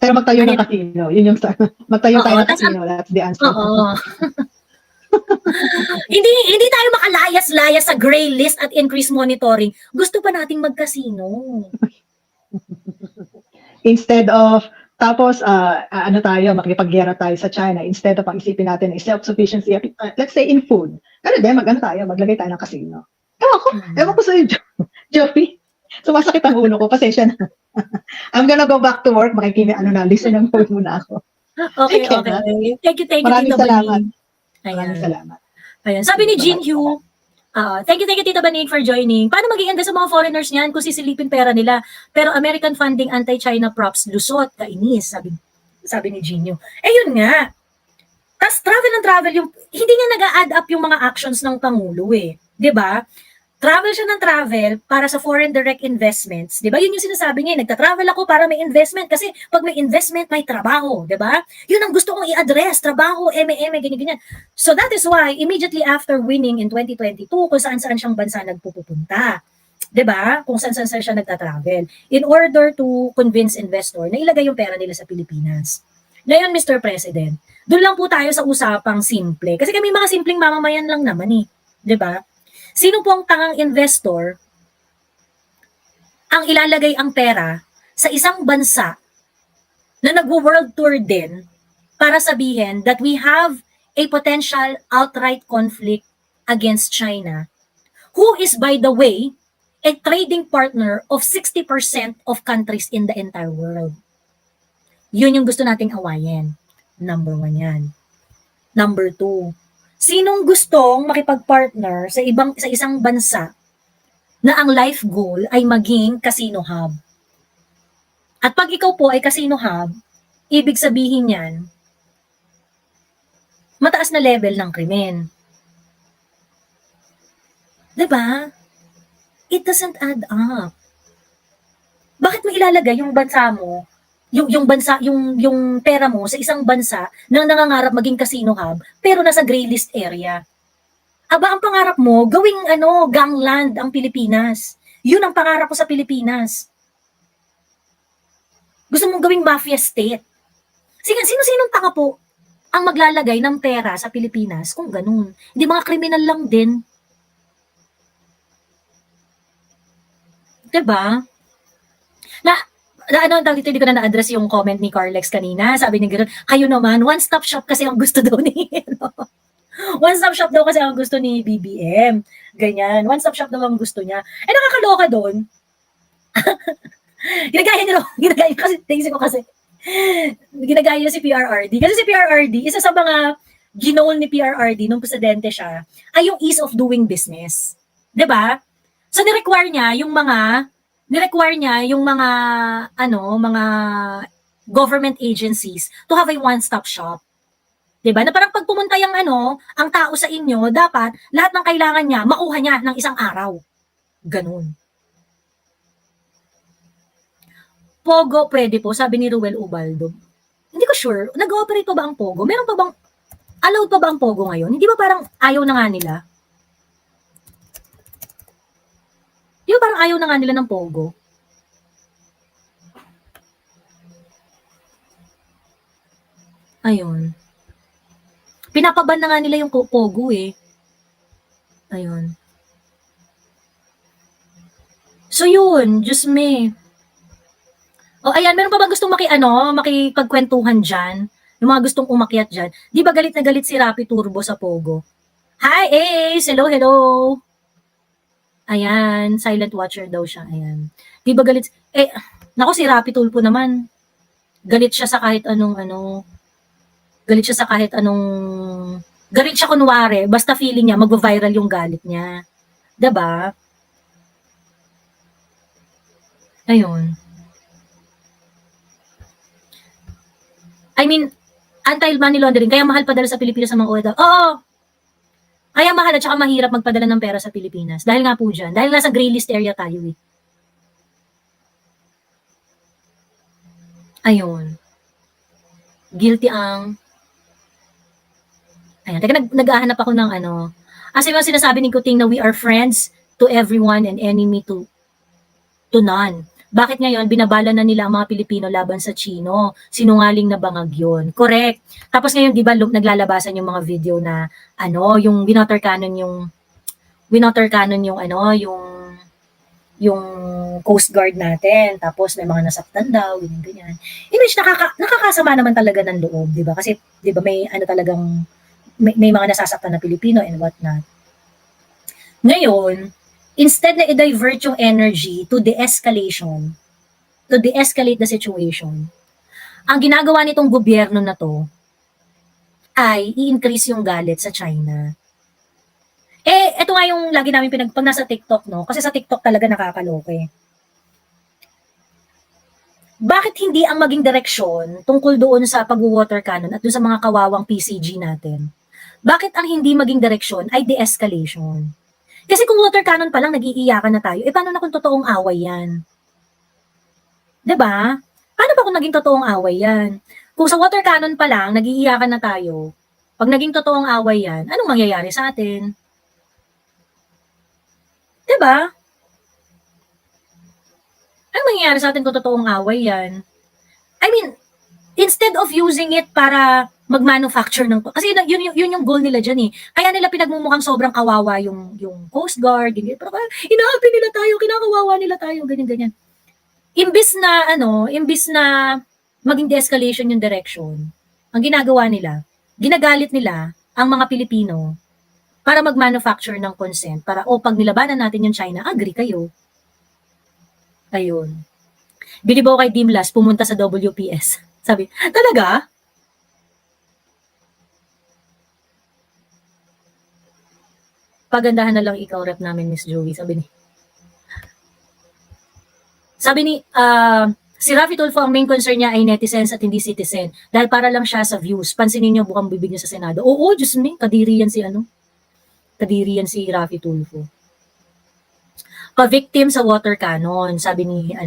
B: Pero magtayo ng casino. Yun yung magtayo tayo ng casino. That's the answer.
A: Oo. hindi tayo makalayas-layas sa gray list at increase monitoring. Gusto pa nating mag-casino.
B: Instead of tapos, makipaggera tayo sa China instead of isipin natin na self-sufficiency, let's say in food. Maglagay tayo ng casino. Ewan ko sa'yo, Joey. Sumasakit ang ulo ko, pasensya na. I'm gonna go back to work, listen ng phone muna ako.
A: Okay. Thank you,
B: Maraming
A: Tita
B: salamat.
A: Baning.
B: Maraming salamat.
A: Ayan. Sabi ni Jean Hugh, thank you, Tita Baning, for joining. Paano mag-i-invest sa mga foreigners niyan kung sisilipin pera nila? Pero American funding anti-China props, lusot, kainis, sabi ni Gino. Yun nga. Tas travel yung, hindi nga nag-a-add up yung mga actions ng Pangulo eh. 'Di ba? Travel siya ng travel para sa foreign direct investments. 'Di ba? Yun yung sinasabi niya, nagta-travel ako para may investment kasi pag may investment may trabaho, 'di ba? Yun ang gusto kong i-address, trabaho, ganyan. So that is why immediately after winning in 2022, kung saan-saan siyang bansa nagpupunta. 'Di ba? Kung saan-saan siya nagta-travel in order to convince investor na ilagay yung pera nila sa Pilipinas. Ngayon, Mr. President, doon lang po tayo sa usapang simple. Kasi kami mga simpleng mamamayan lang naman eh. 'Di ba? Sino po ang tangang investor ang ilalagay ang pera sa isang bansa na nag-world tour din para sabihin that we have a potential outright conflict against China, who is, by the way, a trading partner of 60% of countries in the entire world. Yun yung gusto nating awayin. Number 1 yan. Number 2, sinong gustong makipag-partner sa isang bansa na ang life goal ay maging casino hub? At pag ikaw po ay casino hub, ibig sabihin yan, mataas na level ng krimen. 'Di ba? It doesn't add up. Bakit mo ilalagay yung bansa mo, yung pera mo sa isang bansa na nangangarap maging casino hub, pero nasa gray list area? Aba, ang pangarap mo, gawing gangland ang Pilipinas. Yun ang pangarap ko sa Pilipinas. Gusto mong gawing mafia state. Sino-sinong tanga po ang maglalagay ng pera sa Pilipinas kung ganun. Hindi mga kriminal lang din. Diba? Na ano, dito hindi ko na na-address yung comment ni Carlex kanina. Sabi niya gano'n, kayo naman, one-stop shop kasi ang gusto daw ni, one-stop shop daw kasi ang gusto ni BBM. Ganyan, one-stop shop daw ang gusto niya. Eh, nakakaloka doon. ginagaya kasi, tingin ko kasi, ginagaya si PRRD. Kasi si PRRD, isa sa mga ginoal ni PRRD nung presidente siya, ay yung ease of doing business. 'Di ba? So, ni-require niya yung mga mga government agencies to have a one-stop shop. 'Di ba? Na parang pag pumunta yung ang tao sa inyo, dapat lahat ng kailangan niya, makuha niya ng isang araw. Ganun. Pogo pwede po, sabi ni Ruel Ubaldo. Hindi ko sure, nag-ooperate pa ba ang Pogo? Meron pa bang, allowed pa ba ang Pogo ngayon? Hindi ba parang ayaw na nga nila? Di ba parang ayaw na nga nila ng Pogo? Ayun. Pinapaban na nga nila yung Pogo eh. Ayun. So yun, Diyos me. O ayan, meron pa bang gustong makipagkwentuhan dyan? Yung mga gustong umakyat dyan. Di ba galit na galit si Rappi Turbo sa Pogo? Hi, Ace! Hello, hello! Ayan, silent watcher daw siya. Ayan. Di ba galit? Nako si Rappi Tulpo naman. Galit siya sa kahit anong galit siya sa kahit anong galit siya kunwari, basta feeling niya magva-viral yung galit niya. 'Di ba? Ayun. I mean, anti-money laundering, kaya mahal padala sa Pilipinas sa mga OFW. Oo. Kaya mahal at saka mahirap magpadala ng pera sa Pilipinas. Dahil nga po dyan. Dahil nasa gray list area tayo eh. Ayun. Guilty ang... Ayan. Teka, naghahanap ako ng Kasi yung sinasabi ni Kuting na we are friends to everyone and enemy to none. Bakit ngayon, binabala na nila ang mga Pilipino laban sa Chino? Sinungaling na bangag yun. Correct. Tapos ngayon, di ba, naglalabasan yung mga video na, yung winotter cannon yung Coast Guard natin. Tapos may mga nasaktan daw, ganyan. Which nakakasama naman talaga ng loob, di ba? Kasi, di ba, may talagang, may mga nasasaktan na Pilipino and whatnot. Ngayon, instead na i-divert yung energy to de-escalation, to de-escalate the situation, ang ginagawa nitong gobyerno na to ay i-increase yung galit sa China. Ito nga yung lagi namin pag nasa TikTok, no? Kasi sa TikTok talaga nakakaloke. Bakit hindi ang maging direksyon tungkol doon sa pag-water cannon at doon sa mga kawawang PCG natin? Bakit ang hindi maging direksyon ay de-escalation? Kasi kung water cannon pa lang, nag-iiyakan na tayo, paano na kung totoong away yan? 'Di ba? Paano ba kung naging totoong away yan? Kung sa water cannon pa lang, nag-iiyakan na tayo, pag naging totoong away yan, anong mangyayari sa atin? 'Di ba? Anong mangyayari sa atin kung totoong away yan? I mean, instead of using it para mag-manufacture ng... Kasi yun yung goal nila dyan eh. Kaya nila pinagmumukhang sobrang kawawa yung Coast Guard, ganyan. Pero inaapi nila tayo, kinakawawa nila tayo, ganyan-ganyan. Imbis na maging de-escalation yung direction, ang ginagawa nila, ginagalit nila ang mga Pilipino para mag-manufacture ng consent. Para, pag nilabanan natin yung China, agree kayo. Ayun. Bilibaw kay Dimlas, pumunta sa WPS. Sabi, talaga? Pagandahan na lang ikaw, rep namin, Miss Joey. Sabi ni, si Raffy Tulfo, ang main concern niya ay netizens at hindi citizen. Dahil para lang siya sa views. Pansinin niyo bukang bibig niya sa Senado. Oo, Diyos me, kadiri yan si Raffy Tulfo. Pa-victim sa water cannon. Sabi ni,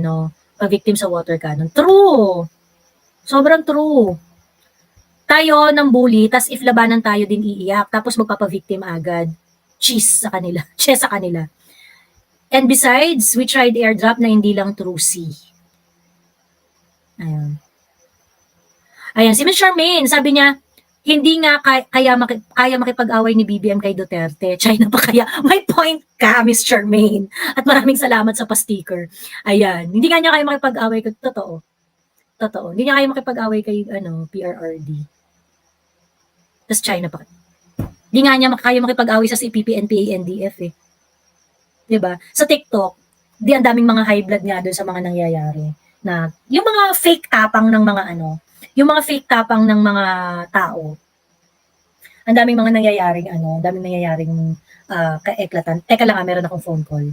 A: pa-victim sa water cannon. True. Sobrang true. Tayo ng bully, tas if labanan tayo din iiyak, tapos magpapa-victim agad. Cheese sa kanila. Cheese sa kanila. And besides, we tried airdrop na hindi lang through sea. Ayan. Si Ms. Charmaine, sabi niya, Hindi nga kaya makipag-away ni BBM kay Duterte, China pa kaya? May point ka, Miss Charmaine. At maraming salamat sa pa-sticker. Ayan, hindi nga niya kaya makipag-away totoo, totoo. Hindi niya kaya makipag-away kay PRRD. Tas China pa. Hindi nga niya kaya makipag-away sa CPP, NPA, NDF eh. 'Di ba? Sa TikTok, ang daming mga high blood nga doon sa mga nangyayari na yung mga fake tapang ng mga yung mga fake tapang ng mga tao. Ang daming mga nangyayaring ang daming nangyayaring kaeklatan. Teka lang meron akong phone call.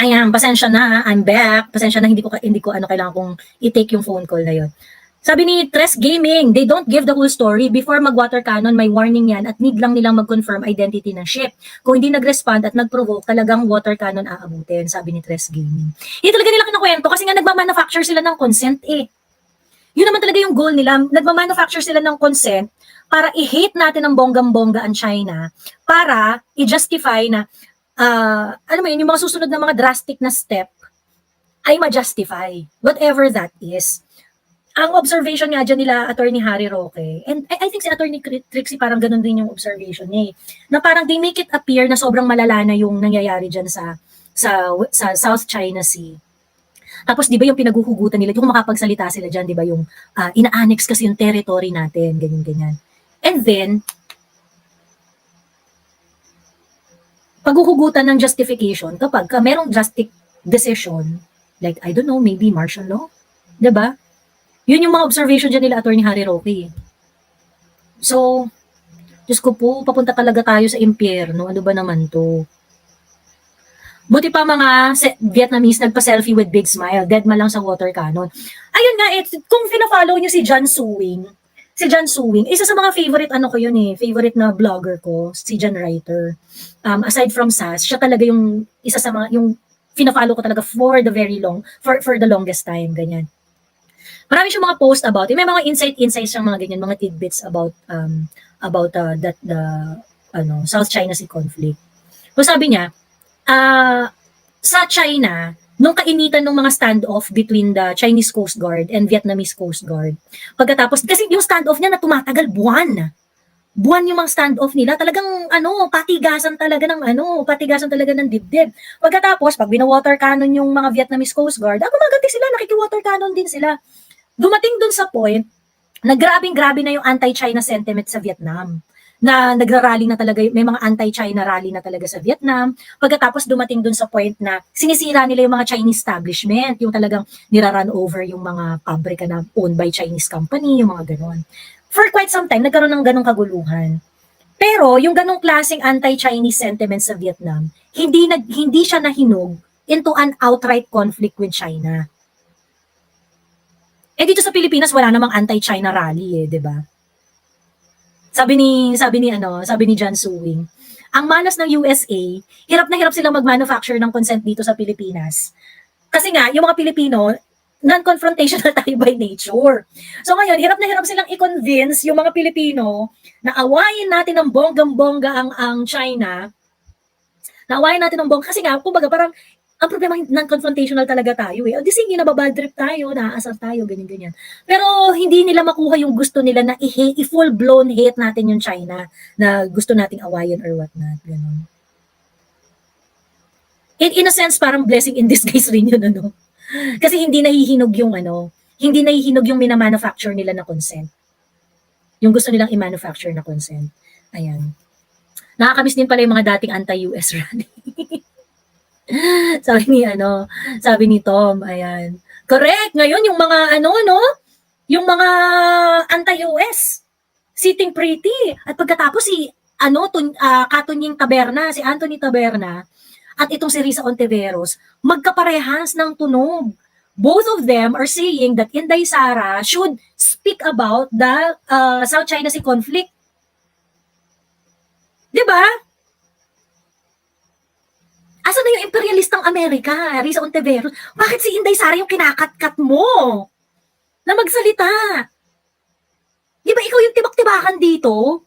A: Ayan, pasensya na, I'm back. Pasensya na, hindi ko kailangan kong i-take yung phone call na yun. Sabi ni Tres Gaming, they don't give the whole story. Before mag-water cannon, may warning yan at need lang nilang mag-confirm identity ng ship. Kung hindi nag-respond at nag-provoke, talagang water cannon aabutin, sabi ni Tres Gaming. Hindi talaga nila kinakwento kasi nga nagmamanufacture sila ng consent eh. Yun naman talaga yung goal nila. Nagmamanufacture sila ng consent para i-hate natin ang bonggang-bongga ang China para i-justify na alam mo yun, yung mga susunod na mga drastic na step ay ma-justify. Whatever that is. Ang observation nga dyan nila, Attorney Harry Roque, and I think si Attorney Trixie parang ganun din yung observation niya na parang they make it appear na sobrang malala na yung nangyayari dyan sa South China Sea. Tapos di ba yung pinaguhugutan nila, yung makapagsalita sila dyan, di ba yung ina-annex kasi yung territory natin, ganyan-ganyan. And then, paghuhugutan ng justification kapag merong drastic decision, like, I don't know, maybe martial law, diba? Yun yung mga observation dyan nila, Attorney Harry Roque. So, Diyos ko po, papunta talaga tayo sa impyerno. Ano ba naman to? Buti pa mga Vietnamese nagpa-selfie with big smile, dead man lang sa water cannon. Ayun nga, kung fina-follow nyo si John Suing, isa sa mga favorite ko yun favorite na vlogger ko, si John Writer. Aside from SAS, siya talaga yung isa sa mga, yung fina-follow ko talaga for the longest time, ganyan. Marami siyang mga post about it. May mga insights siyang mga ganyan, mga tidbits about South China Sea conflict. So sabi niya, sa China, nung kainitan ng mga standoff between the Chinese Coast Guard and Vietnamese Coast Guard, pagkatapos, kasi yung standoff niya na tumatagal buwan yung mga standoff nila, talagang patigasan talaga ng dibdib. Pagkatapos, pag bina-water cannon yung mga Vietnamese Coast Guard, gumaganti sila, nakiki-water cannon din sila. Dumating dun sa point na grabing-grabe na yung anti-China sentiment sa Vietnam. Na nagrarally na talaga, may mga anti-China rally na talaga sa Vietnam. Pagkatapos dumating dun sa point na sinisira nila yung mga Chinese establishment, yung talagang nirarun over yung mga pabrika na owned by Chinese company, yung mga ganon. For quite some time, nagkaroon ng ganong kaguluhan. Pero yung ganong klaseng anti-Chinese sentiment sa Vietnam, hindi siya nahinog into an outright conflict with China. Dito sa Pilipinas wala namang anti-China rally 'di ba? Sabi ni John Suing, ang malas ng USA, hirap na hirap silang mag-manufacture ng consent dito sa Pilipinas. Kasi nga, yung mga Pilipino, non-confrontational tayo by nature. So ngayon, hirap na hirap silang i-convince yung mga Pilipino na awayin natin ng bonggang-bongga ang China. Na awayin natin ng bongga. Kasi nga, kumbaga parang, ang problema, non-confrontational talaga tayo O di sige, nababad trip tayo, naaasar tayo, ganyan-ganyan. Pero hindi nila makuha yung gusto nila na i-full-blown hate natin yung China na gusto nating awayin or whatnot. Ganun. In a sense, parang blessing in disguise rin yun, Kasi hindi nahihinog yung minamanufacture nila na consent. Yung gusto nilang i-manufacture na consent. Ayan. Nakakamiss din pala yung mga dating anti-US rally. sabi ni Tom, ayan. Correct, ngayon yung mga yung mga anti-US sitting pretty. At pagkatapos si Katunying Taberna, si Anthony Taberna, at itong si Risa Ontiveros, magkaparehas ng tunog. Both of them are saying that Inday Sara should speak about the South China Sea conflict. 'Di ba? Asan na yung imperialistang Amerika, Risa Ontiveros? Bakit si Inday Sara yung kinakat-kat mo na magsalita? Di ba ikaw yung tibak-tibakan dito?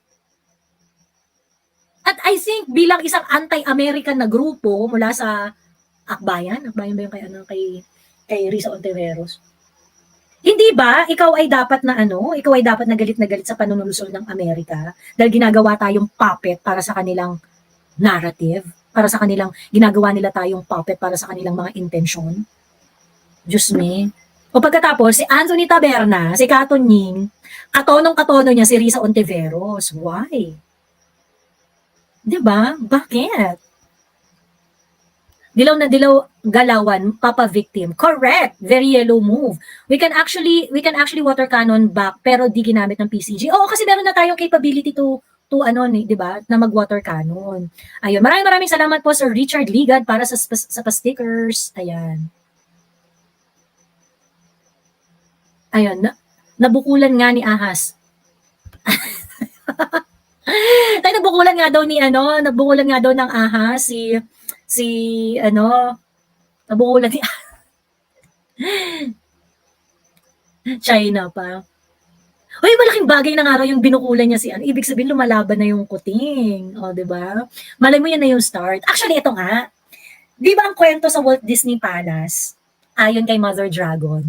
A: At I think bilang isang anti-American na grupo mula sa Akbayan ba yung kay Risa Ontiveros? Hindi ba ikaw ay dapat na galit na galit sa panunulusol ng Amerika dahil ginagawa tayong puppet para sa kanilang narrative? Para sa kanilang, ginagawa nila tayong puppet para sa kanilang mga intensyon. Diyos me. O pagkatapos, si Anthony Taberna, si Katunying, katonong-katono niya si Risa Ontiveros. Why? Diba? Bakit? Dilaw na dilaw, galawan, papa victim. Correct. Very yellow move. We can actually water cannon back pero di ginamit ng PCG. Oo, kasi meron na tayong capability to di ba, na mag-water cannon. Ayun, maraming salamat po Sir Richard Ligad para sa pa-stickers. Ayan. Ayun, nabukulan nga ni Ahas. Tay, nabukulan nga daw ng Ahas nabukulan ni China pa. Uy, malaking bagay na nga raw yung binukulan niya ibig sabihin lumalaban na yung kuting. O, di ba? Malay mo yan na yung start. Actually, ito nga. Di ba ang kwento sa Walt Disney Palace, ayon kay Mother Dragon,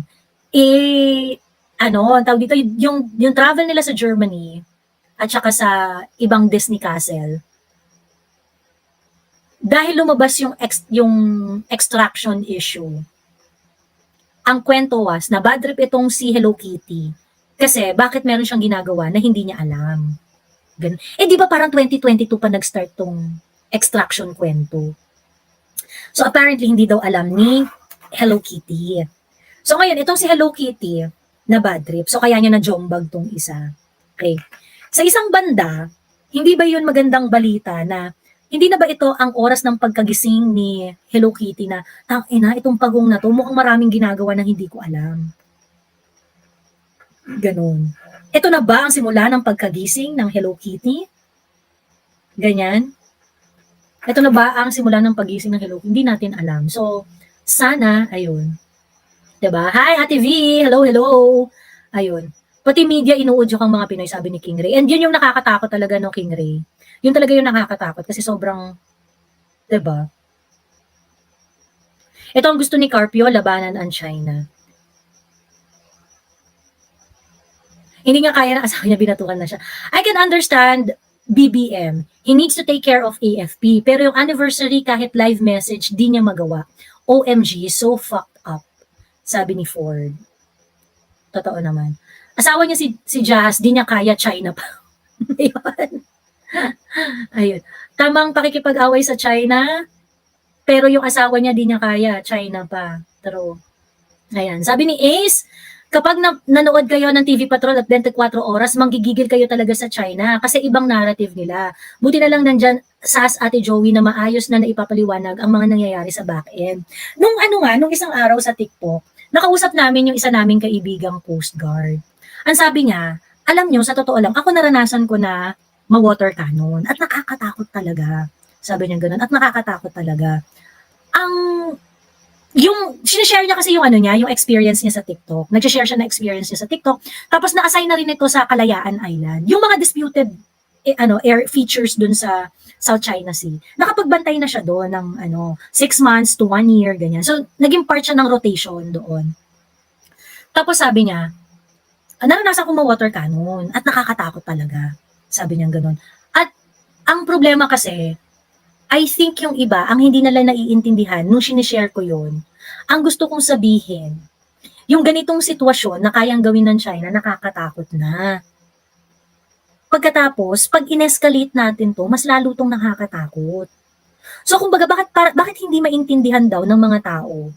A: tawag dito, yung travel nila sa Germany, at saka sa ibang Disney Castle, dahil lumabas yung extraction issue, ang kwento was na bad trip itong si Hello Kitty. Kasi bakit meron siyang ginagawa na hindi niya alam. Ganun. Di ba parang 2022 pa nag-start tong extraction kwento. So apparently hindi daw alam ni Hello Kitty. So ngayon, itong si Hello Kitty na bad trip. So kaya niya na jombag tong isa. Okay. Sa isang banda, hindi ba yun magandang balita na hindi na ba ito ang oras ng pagkagising ni Hello Kitty na itong pagong na to, mukhang maraming ginagawa na hindi ko alam. Ganon. Ito na ba ang simula ng pagkagising ng Hello Kitty? Ganyan. Ito na ba ang simula ng paggising ng Hello Kitty? Hindi natin alam. So, sana, ayun. Diba? Hi, Ate V! Hello, hello! Ayun. Pati media inuudyok ang mga Pinoy, sabi ni King Ray. And yun yung nakakatakot talaga no King Ray. Yun talaga yung nakakatakot kasi sobrang, diba? Ito ang gusto ni Carpio, labanan ang China. Hindi nga kaya ng asawa niya, binatukan na siya. I can understand BBM. He needs to take care of AFP. Pero yung anniversary, kahit live message, di niya magawa. OMG, so fucked up. Sabi ni Ford. Totoo naman. Asawa niya si Jazz, di niya kaya, China pa. Ayun. Tamang pakikipag-away sa China, pero yung asawa niya di niya kaya, China pa. True. Ayan. Sabi ni Ace, kapag nanood kayo ng TV Patrol at 24 oras, manggigigil kayo talaga sa China kasi ibang narrative nila. Buti na lang nandyan SAS Ate Joey na maayos na naipapaliwanag ang mga nangyayari sa back-end. Nung isang araw sa TikTok, nakausap namin yung isa naming kaibigang Coast Guard. Ang sabi niya, alam nyo, sa totoo lang, ako naranasan ko na ma-water cannon at nakakatakot talaga. Sabi niya ganun, at nakakatakot talaga. Yung sinishare niya kasi yung experience niya sa TikTok. Nag-share siya na experience niya sa TikTok. Tapos na-assign na rin ito sa Kalayaan Island. Yung mga disputed air features dun sa South China Sea. Nakapagbantay na siya doon ng 6 months to 1 year, ganyan. So, naging part siya ng rotation doon. Tapos sabi niya, naranasan ko ma-water cannon at nakakatakot talaga. Sabi niya gano'n. At ang problema kasi, I think yung iba, ang hindi nila naiintindihan, nung sinishare ko yun, ang gusto kong sabihin, yung ganitong sitwasyon na kayang gawin ng China, nakakatakot na. Pagkatapos, pag in-escalate natin to, mas lalo tong nakakatakot. So, kumbaga, bakit hindi maintindihan daw ng mga tao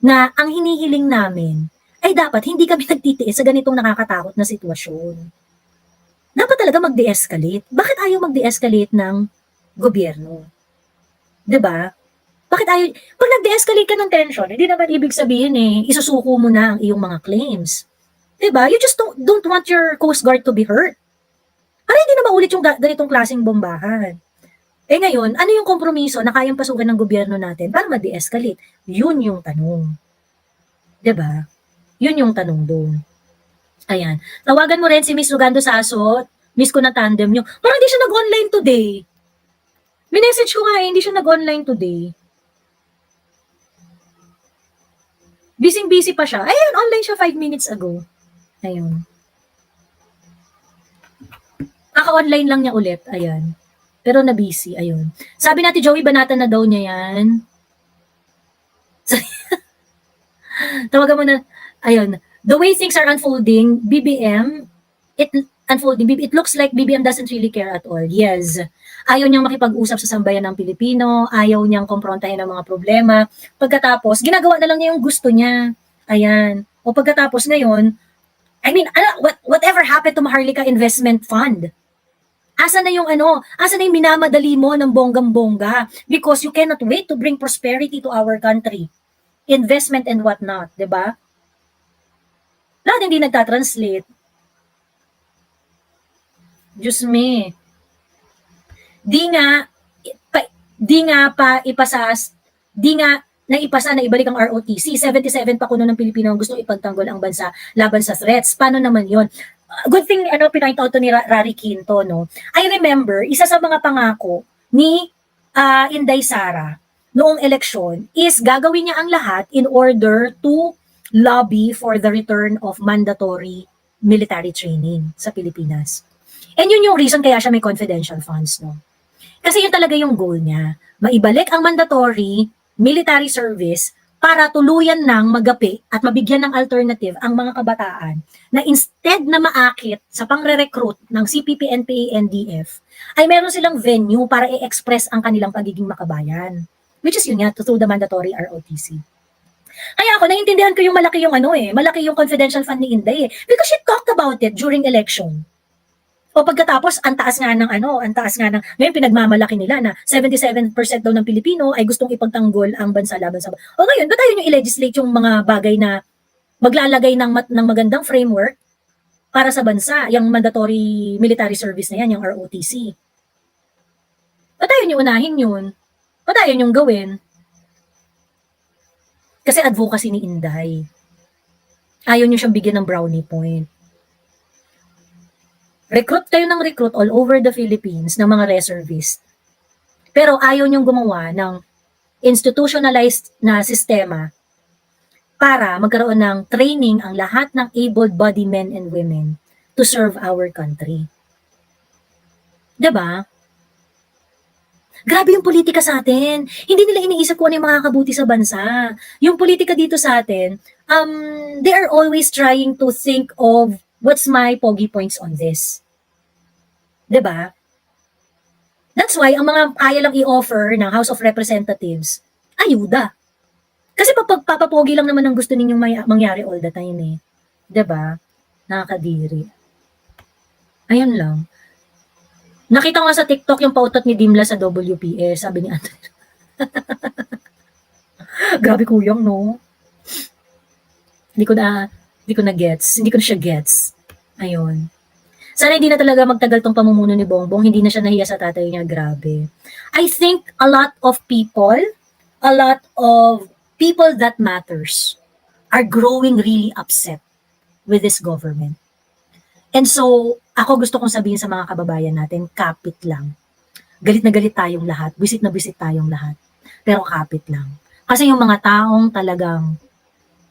A: na ang hinihiling namin ay dapat hindi kami nagtitiis sa ganitong nakakatakot na sitwasyon. Dapat talaga mag-de-escalate. Bakit ayaw mag-de-escalate ng gobyerno? 'Di ba? Bakit ayaw? Pag nag-de-escalate ka ng tension, hindi naman ibig sabihin isusuko mo na ang iyong mga claims. 'Di ba? You just don't want your Coast Guard to be hurt. Para hindi na maulit yung ganitong klaseng bombahan. Ngayon, ano yung kompromiso na kayang pasukan ng gobyerno natin para ma-de-escalate? Yun yung tanong. 'Di ba? Yun yung tanong doon. Ayan. Tawagan mo rin si Miss Rugando Sasot. Miss ko na tandem nyo. Parang hindi siya nag-online today. Minessage ko nga hindi siya nag-online today. Busy pa siya. Ayun, online siya 5 minutes ago. Ayun. Kaka-online lang niya ulit. Ayan. Pero na-busy. Ayun. Sabi natin, Joey, banatan na daw niya yan. Tawagan mo na. Ayun. The way things are unfolding, it looks like BBM doesn't really care at all. Yes. Ayaw niyang makipag-usap sa sambayan ng Pilipino, ayaw niyang komprontahin ang mga problema. Pagkatapos, ginagawa na lang niya yung gusto niya. Ayan. O pagkatapos ngayon, whatever happened to Maharlika Investment Fund? Asa na yung asa na yung minamadali mo ng bonggang-bongga because you cannot wait to bring prosperity to our country. Investment and whatnot, di ba? Lahat hindi nagtatranslate. Diyos me. Di nga, di nga naipasa na ibalik ang ROTC. 77 pa kuno ng Pilipino ang gusto ipagtanggol ang bansa laban sa threats. Paano naman yon? Good thing, pinoint out to ni Rary Quinto, no? I remember, isa sa mga pangako ni Inday Sara noong eleksyon is gagawin niya ang lahat in order to lobby for the return of mandatory military training sa Pilipinas. And yun yung reason kaya siya may confidential funds, no? Kasi yun talaga yung goal niya. Maibalik ang mandatory military service para tuluyan ng magapi at mabigyan ng alternative ang mga kabataan na instead na maakit sa pangre-recruit ng CPP, NPA, NDF, ay meron silang venue para i-express ang kanilang pagiging makabayan. Which is yun nga, through the mandatory ROTC. Kaya ako, naiintindihan ko yung malaki yung confidential fund ni Inday because she talked about it during election. O pagkatapos, ang taas nga ng, ngayon pinagmamalaki nila na 77% daw ng Pilipino ay gustong ipagtanggol ang bansa laban sa... O ngayon, ba tayo yung i-legislate yung mga bagay na maglalagay ng magandang framework para sa bansa, yung mandatory military service na yan, yung ROTC. Ba tayo yung unahin yun? Ba tayo yung gawin? Kasi advocacy ni Inday. Ayaw niyo siyang bigyan ng brownie point. Recruit kayo ng recruit all over the Philippines ng mga reservists. Pero ayaw niyong gumawa ng institutionalized na sistema para magkaroon ng training ang lahat ng able-bodied men and women to serve our country. Diba? Grabe yung politika sa atin. Hindi nila iniisip kung ano yung makakabuti sa bansa. Yung politika dito sa atin, they are always trying to think of what's my pogi points on this. Diba? That's why, ang mga kaya lang i-offer ng House of Representatives, ayuda. Kasi papapogi lang naman ang gusto ninyong mangyari all the time eh. Diba? Nakakadiri. Ayun lang. Nakita ko nga sa TikTok yung pautot ni Dimla sa WPS, sabi ni Anthony. Grabe kuyang, no? Hindi ko na gets. Hindi ko na siya gets. Ayun. Sana hindi na talaga magtagal tong pamumuno ni Bongbong, hindi na siya nahiya sa tatay niya, grabe. I think a lot of people that matters are growing really upset with this government. And so, ako gusto kong sabihin sa mga kababayan natin, kapit lang. Galit na galit tayong lahat, bisit na bisit tayong lahat. Pero kapit lang. Kasi yung mga taong talagang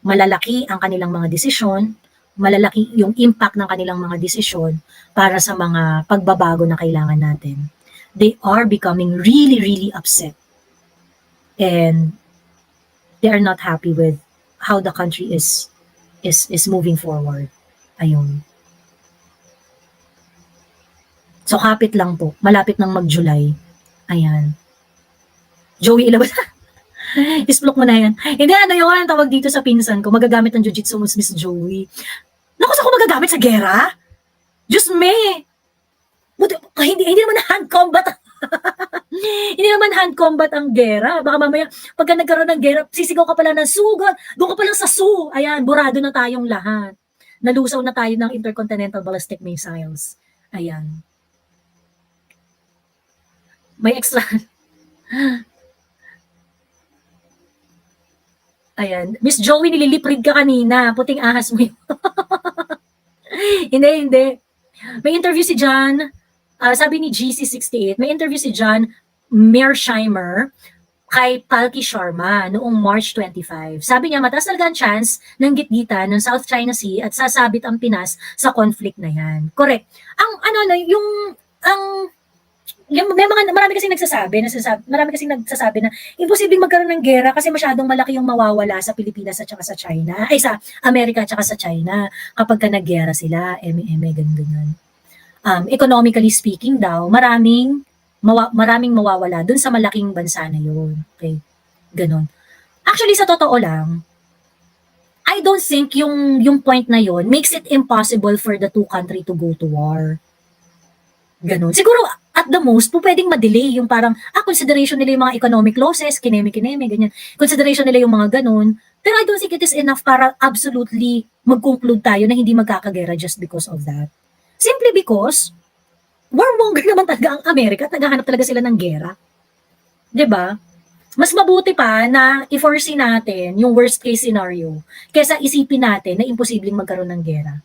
A: malalaki ang kanilang mga desisyon, malalaki yung impact ng kanilang mga desisyon para sa mga pagbabago na kailangan natin. They are becoming really, really upset. And they are not happy with how the country is moving forward. Ayun. So, kapit lang po. Malapit nang mag-July. Ayan. Joey, ilabas. Isplok mo na yan. Hindi, yun, tawag dito sa pinsan ko. Magagamit ng jiu-jitsu mo, Miss Joey. Naku, sa ko magagamit sa gera? Diyos me! Hindi naman hand combat. Hindi naman hand combat ang gera. Baka mamaya, pagka nagkaroon ng gera, sisigaw ka pala ng sugat. Doon ka pala sa su. Ayan, burado na tayong lahat. Nalusaw na tayo ng intercontinental ballistic missiles. Ayan. May extra. Ayan. Miss Joey, nililiprid ka kanina. Puting ahas mo yun. Hindi. May interview si John, sabi ni GC68, may interview si John Mearsheimer kay Palki Sharma noong March 25. Sabi niya, mataas talaga ang chance ng gitgitan ng South China Sea at sasabit ang Pinas sa conflict na yan. Correct. Marami kasing nagsasabi na imposibleng magkaroon ng gera kasi masyadong malaki yung mawawala sa Pilipinas at saka sa China, sa Amerika at saka sa China kapag ka naggera sila, ganyan. Economically speaking daw, maraming mawawala dun sa malaking bansa na yun. Okay? Ganon. Actually, sa totoo lang, I don't think yung point na yun makes it impossible for the two country to go to war. Ganun. Siguro, at the most, po pwedeng ma-delay yung parang, consideration nila yung mga economic losses, kineme-kineme, ganyan. Consideration nila yung mga ganun. Pero I don't think it is enough para absolutely mag-conclude tayo na hindi magkakagera just because of that. Simply because, warmonger naman talaga ang Amerika at naghahanap talaga sila ng gera. 'Di ba? Mas mabuti pa na i-foresee natin yung worst case scenario kaysa isipin natin na imposibleng magkaroon ng gera.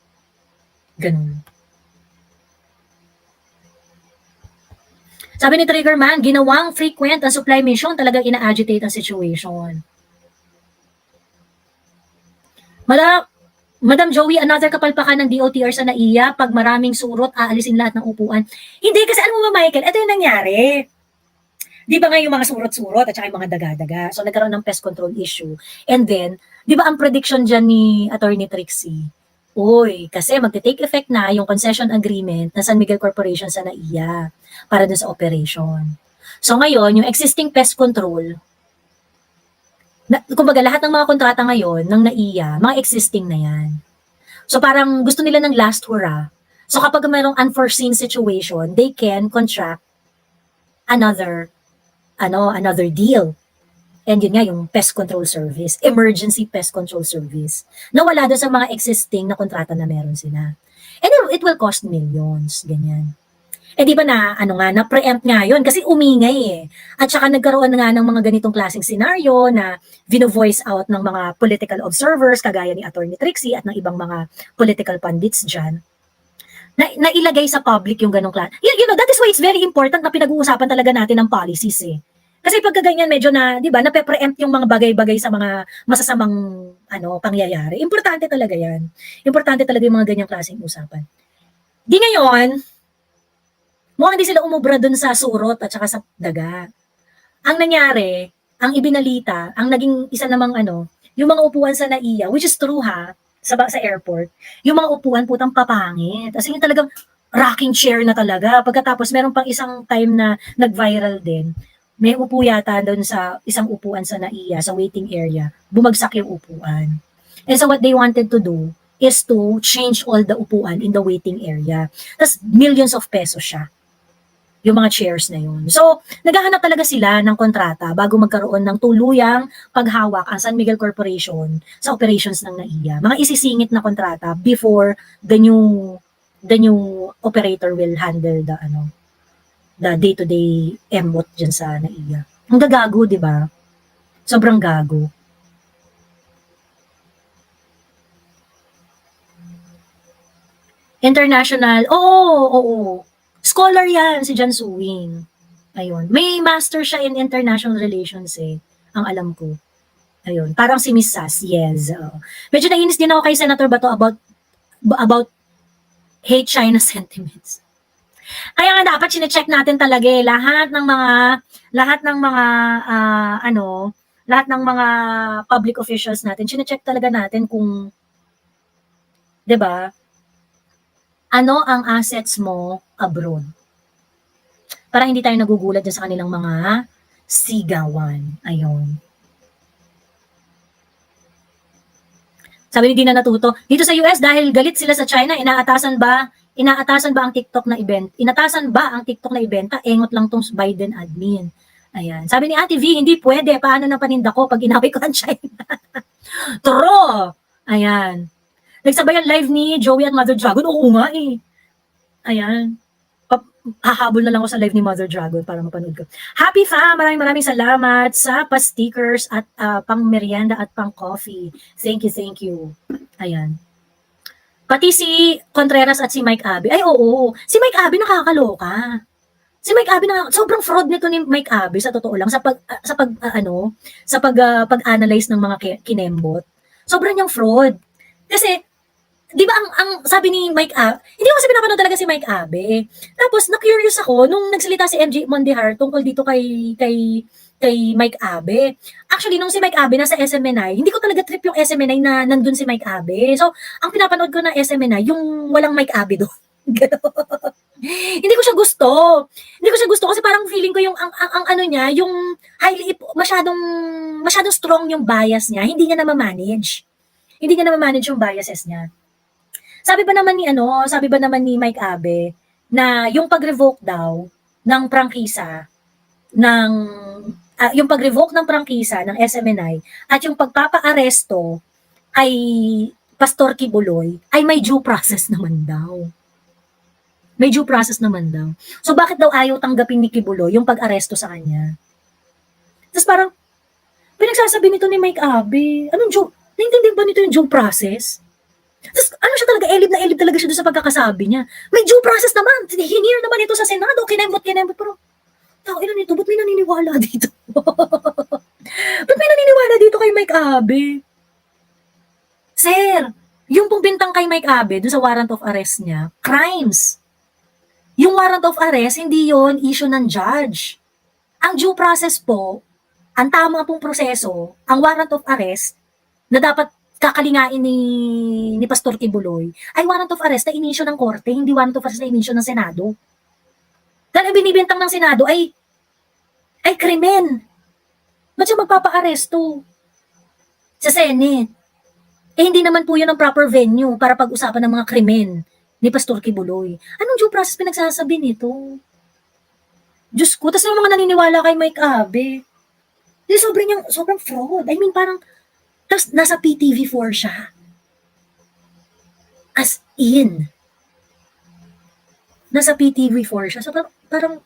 A: Ganun. Sabi ni Triggerman, ginawang frequent ang supply mission, talagang ina-agitate ang situation. Madam Joey, another kapalpakan ng DOTR sa NAIA, pag maraming surot, aalisin lahat ng upuan. Hindi, kasi ano mo ba, Michael, ito yung nangyari. Di ba nga yung mga surot-surot at saka yung mga daga-daga. So nagkaroon ng pest control issue. And then, di ba ang prediction dyan ni Attorney Trixie? Uy, kasi magte-take effect na yung concession agreement ng San Miguel Corporation sa NAIA para dun sa operation. So ngayon, yung existing pest control, kumbaga lahat ng mga kontrata ngayon ng NAIA, mga existing na yan. So parang gusto nila ng last hurrah. So kapag mayroong unforeseen situation, they can contract another deal. And yun nga, yung pest control service, emergency pest control service, na wala doon sa mga existing na kontrata na meron sila. And it will cost millions, ganyan. Eh di ba na-preempt nga yun kasi umingay eh. At saka nagkaroon nga ng mga ganitong klaseng scenario na vino-voice out ng mga political observers, kagaya ni Attorney Trixie at ng ibang mga political pundits dyan, na ilagay sa public yung ganong klase. You know, that is why it's very important na pinag-uusapan talaga natin ng policies eh. Kasi pagka ganyan medyo na, 'di ba, nape-preempt yung mga bagay-bagay sa mga masasamang pangyayari. Importante talaga 'yan. Importante talaga yung mga ganyang klaseng usapan. Di ngayon, mukhang hindi sila umubra dun sa surot at saka sa daga. Ang nangyari, ang ibinalita, ang naging isa namang yung mga upuan sa NAIA, which is true sa airport, yung mga upuan putang papangit. As in talagang rocking chair na talaga. Pagkatapos meron pang isang time na nag-viral din. May upo yata doon sa isang upuan sa NAIA, sa waiting area. Bumagsak yung upuan. And so what they wanted to do is to change all the upuan in the waiting area. Tapos millions of pesos siya. Yung mga chairs na yun. So, naghahanap talaga sila ng kontrata bago magkaroon ng tuluyang paghawak ang San Miguel Corporation sa operations ng NAIA. Mga isisingit na kontrata before the new operator will handle the day-to-day embot dyan sa NAIA. Ang gagago, di ba? Sobrang gago. International, oo. Scholar yan, si Jan Suwing. Ayun. May master siya in international relations eh, ang alam ko. Ayun. Parang si Miss Sass, yes. Medyo nainis din ako kay Senator Bato about hate China sentiments. Kaya nga dapat sine-check natin talaga eh, lahat ng mga public officials natin, sine-check talaga natin kung 'di ba? Ano ang assets mo abroad? Para hindi tayo nagugulat din sa kanilang mga sigawan. Ayun. Sabi ni Dina Natuto, dito sa US dahil galit sila sa China, inaatasan ba ang TikTok na event? Inatasan ba ang TikTok na ibenta? Engot lang tong Biden admin. Ayan. Sabi ni Ate V, hindi pwede. Paano na paninda ko pag inaway ko ang China? True! Ayan. Nagsabayan live ni Joey at Mother Dragon. Oo nga eh. Ayan. Hahabol na lang ako sa live ni Mother Dragon para mapanood ko. Happy fam! Maraming salamat sa pa-stickers at pang merienda at pang coffee. Thank you. Ayan. Pati si Contreras at si Mike Abe. Ay, oo. Si Mike Abe nakakaloka. Si Mike Abe sobrang fraud nito ni Mike Abe sa totoo lang sa pag-analyze ng mga kinembot. Sobrang niyang fraud. Kasi 'di ba ang sabi ni Mike Abe, hindi ko kasi pinapanood talaga si Mike Abe. Tapos na-curious ako nung nagsalita si MJ Mondihar tungkol dito kay Mike Abe. Actually, nung si Mike Abe nasa SMNI, hindi ko talaga trip yung SMNI na nandun si Mike Abe. So, ang pinapanood ko na SMNI, yung walang Mike Abe doon. Hindi ko siya gusto. Hindi ko siya gusto kasi parang feeling ko yung ang niya, yung masyadong strong yung bias niya, hindi niya na ma-manage. Hindi niya na ma-manage yung biases niya. Sabi ba naman ni Mike Abe, na yung pag-revoke daw ng prangkisa ng yung pag-revoke ng prangkisa ng SMNI at yung pagpapa-aresto kay Pastor Kibuloy ay may due process naman daw. May due process naman daw. So bakit daw ayaw tanggapin ni Kibuloy yung pag-aresto sa kanya? Tapos parang pinagsasabi nito ni Mike Abe, anong due? Naintindihan ba nito yung due process? Tapos ano siya talaga, elib na elib talaga siya doon sa pagkakasabi niya. May due process naman, hinir naman ito sa Senado, kinembot, pero tao ina nito, ba't may naniniwala dito? Ba't may naniniwala dito kay Mike Abe? Sir, yung pong bintang kay Mike Abe, doon sa warrant of arrest niya, crimes. Yung warrant of arrest, hindi yon issue ng judge. Ang due process po, ang tama pong proseso, ang warrant of arrest, na dapat kakalingain ni Pastor Kibuloy, ay warrant of arrest na inisyo ng korte, hindi warrant of arrest na inisyo ng Senado. Dahil ang binibintang ng Senado ay krimen. Ba't siya magpapa-aresto sa Senate? Eh hindi naman po yun ang proper venue para pag-usapan ng mga krimen ni Pastor Kibuloy. Anong due process pinagsasabi nito? Diyos ko, tas yung mga naniniwala kay Mike Abe. Sobrang fraud. I mean, parang, tas nasa PTV4 siya. As in. Nasa PTV4 siya. So, parang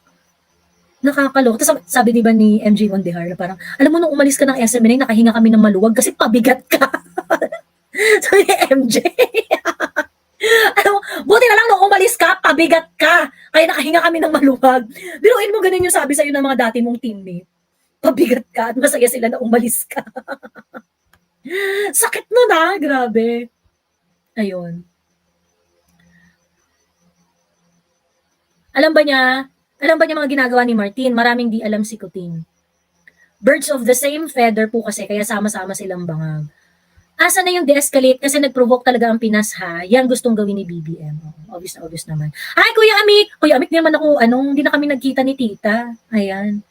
A: nakakaloko. Tapos sabi diba ni MJ Mondehar na parang, alam mo nung umalis ka ng SMNA, nakahinga kami ng maluwag kasi pabigat ka. Sabi ni MJ. Alam mo, buti na lang nung umalis ka, pabigat ka. Kaya nakahinga kami ng maluwag. Biruin mo ganun yung sabi sa'yo ng mga dati mong teammate. Pabigat ka at masaya sila na umalis ka. Sakit nun grabe. Ayun. Alam ba niya mga ginagawa ni Martin? Maraming di alam si Kuting. Birds of the same feather po kasi, kaya sama-sama silang bangag. Asa na yung de-escalate kasi nag-provoke talaga ang Pinas yan gustong gawin ni BBM. Obvious na obvious naman. Ay, Kuya Amik naman ako, hindi na kami nagkita ni Tita. Ayan.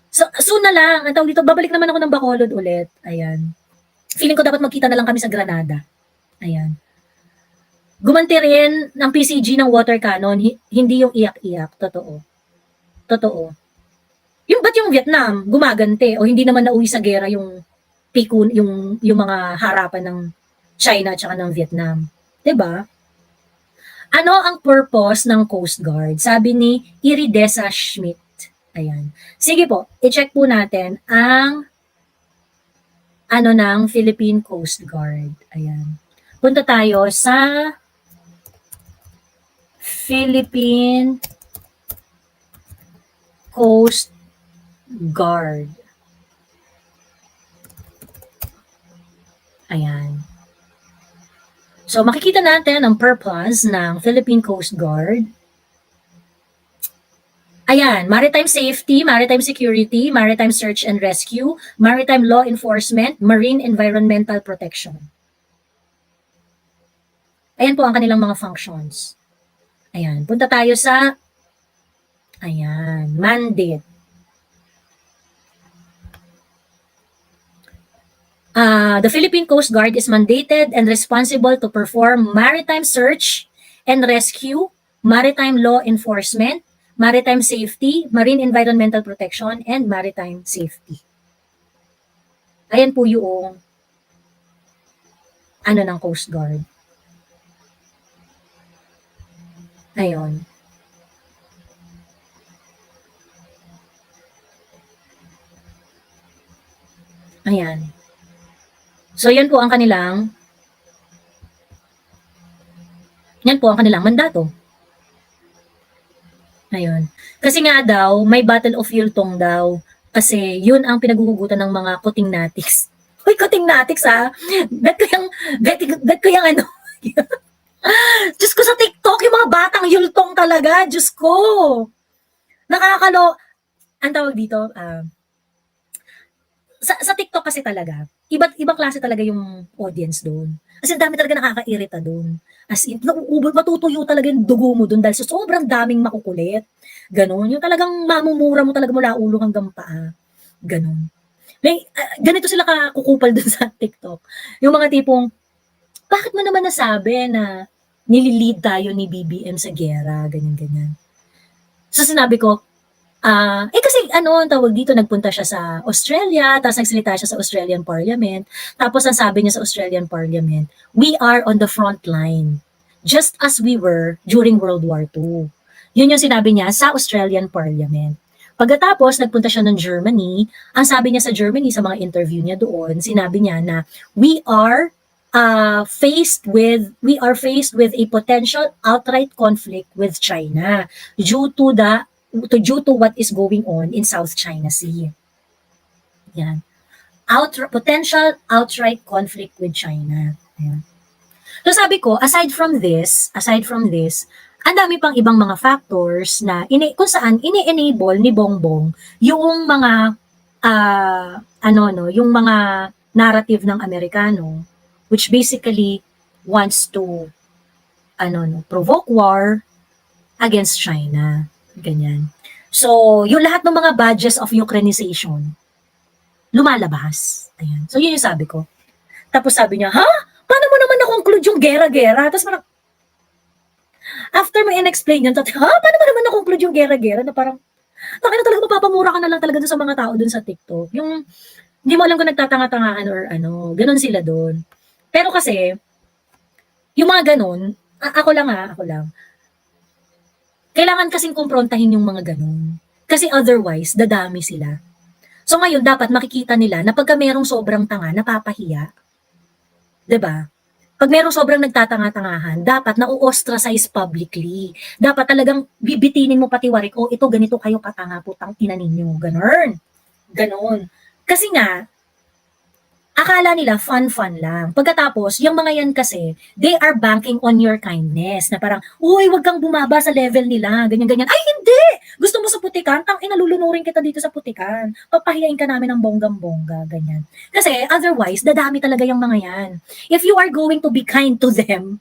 A: So, soon na lang. Ang tawag dito, babalik naman ako ng Bacolod ulit. Ayan. Feeling ko dapat magkita na lang kami sa Granada. Ayan. Gumanti rin ng PCG ng water cannon, hindi yung iyak-iyak. Totoo. Ba't yung Vietnam, gumagante, o hindi naman nauwi sa gera yung pikun, yung mga harapan ng China at saka ng Vietnam. 'Di ba? Ano ang purpose ng Coast Guard? Sabi ni Iridesa Schmidt. Ayan. Sige po, i-check po natin ang ng Philippine Coast Guard. Ayan. Punta tayo sa Philippine Coast Guard. Ayan. So, makikita natin ang purpose ng Philippine Coast Guard. Ayan, maritime safety, maritime security, maritime search and rescue, maritime law enforcement, marine environmental protection. Ayan po ang kanilang mga functions. Ayan, punta tayo sa mandate. The Philippine Coast Guard is mandated and responsible to perform maritime search and rescue, maritime law enforcement, maritime safety, marine environmental protection, and maritime safety. Ayan po yung ng Coast Guard. Ayon. Ayan. So, yan po ang kanilang mandato. Ayun. Kasi nga daw, may Battle of Yultong daw. Kasi yun ang pinaguhugutan ng mga kuting natics. Uy, kuting natics Bet ko yung Diyos ko, sa TikTok, yung mga batang yultong talaga. Diyos ko. Ang tawag dito, sa TikTok kasi talaga, ibang klase talaga yung audience doon. Kasi dami talaga nakakairita doon. As in, matutuyo talaga yung dugo mo doon dahil sobrang daming makukulit. Ganon. Yung talagang mamumura mo talaga mula ulo hanggang paa. Ganon. Ganito sila kakukupal doon sa TikTok. Yung mga tipong, bakit mo naman nasabi na nililid tayo ni BBM sa gera, ganyan-ganyan. So sinabi ko, kasi ang tawag dito, nagpunta siya sa Australia, tapos nagsalita siya sa Australian Parliament, tapos ang sabi niya sa Australian Parliament, we are on the front line, just as we were during World War II. Yun yung sinabi niya sa Australian Parliament. Pagkatapos, nagpunta siya ng Germany, ang sabi niya sa Germany, sa mga interview niya doon, sinabi niya na we are faced with a potential outright conflict with China due to what is going on in South China Sea. Yan. Potential outright conflict with China. Yan. So sabi ko, aside from this, ang dami pang ibang mga factors na kung saan ini-enable ni Bongbong yung mga yung mga narrative ng Amerikano, which basically wants to provoke war against China. Ganyan. So, yung lahat ng mga badges of Ukrainization, lumalabas. Ayan. So, yun yung sabi ko. Tapos sabi niya, ha? Paano mo naman na-conclude yung gera-gera? Tapos parang, after mo in-explain yun, paano mo naman na-conclude yung gera-gera? Na parang, na talaga mapapamura ka na lang talaga dun sa mga tao dun sa TikTok. Yung, hindi mo alam kung nagtatanga-tangaan or ganun sila dun. Pero kasi, yung mga ganun, ako lang, kailangan kasing kumprontahin yung mga ganun. Kasi otherwise, dadami sila. So ngayon, dapat makikita nila na pagka merong sobrang tanga, napapahiya. 'Di ba? Pag merong sobrang nagtatanga-tangahan, dapat na-ostracize publicly. Dapat talagang bibitinin mo pati warik, ito ganito kayo katanga, putang ina ninyo. Ganon. Kasi nga, akala nila fun-fun lang. Pagkatapos, yung mga yan kasi, they are banking on your kindness. Na parang, uy, wag kang bumaba sa level nila. Ganyan-ganyan. Ay, hindi! Gusto mo sa putikan? Lulunurin kita dito sa putikan. Papahiyain ka namin ng bonggam-bongga. Ganyan. Kasi, otherwise, dadami talaga yung mga yan. If you are going to be kind to them,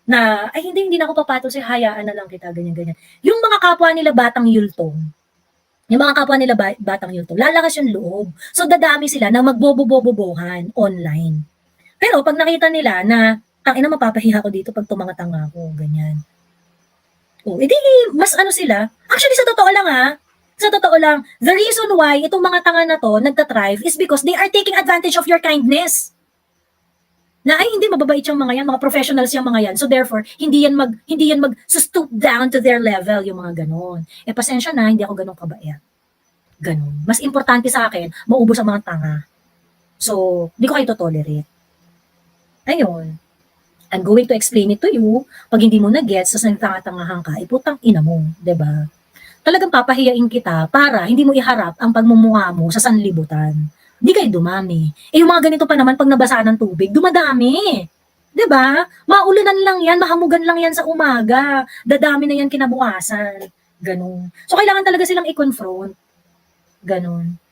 A: na, ay, hindi na ako papatol si hayaan na lang kita, ganyan-ganyan. Yung mga kapwa nila batang yultong, batang yun lalakas yung loob. So, dadami sila na magbobo-bobo-bohan online. Pero, pag nakita nila na, tangina mapapahiya ko dito pag tumangatanga ko, ganyan. Edi, mas sila. Actually, sa totoo lang, the reason why itong mga tanga na to nagtatrive is because they are taking advantage of your kindness. Na ay hindi mababait yung mga yan, mga professionals yung mga yan. So therefore, hindi yan stoop down to their level yung mga ganon. Pasensya na, hindi ako ganon kabait. Ganon. Mas importante sa akin, maubos ang mga tanga. So, hindi ko kayo tolerate. Ayun. I'm going to explain it to you. Pag hindi mo na-gets, sa nagtanga-tangahan ka, putang ina mo, 'di ba? Talagang papahiyain kita para hindi mo iharap ang pagmumukha mo sa sanlibutan. Hindi kayo dumami. Yung mga ganito pa naman, pag nabasa ng tubig, dumadami. 'Di ba? Maulunan lang yan, mahamugan lang yan sa umaga. Dadami na yan kinabukasan. Ganun. So, kailangan talaga silang i-confront. Ganun.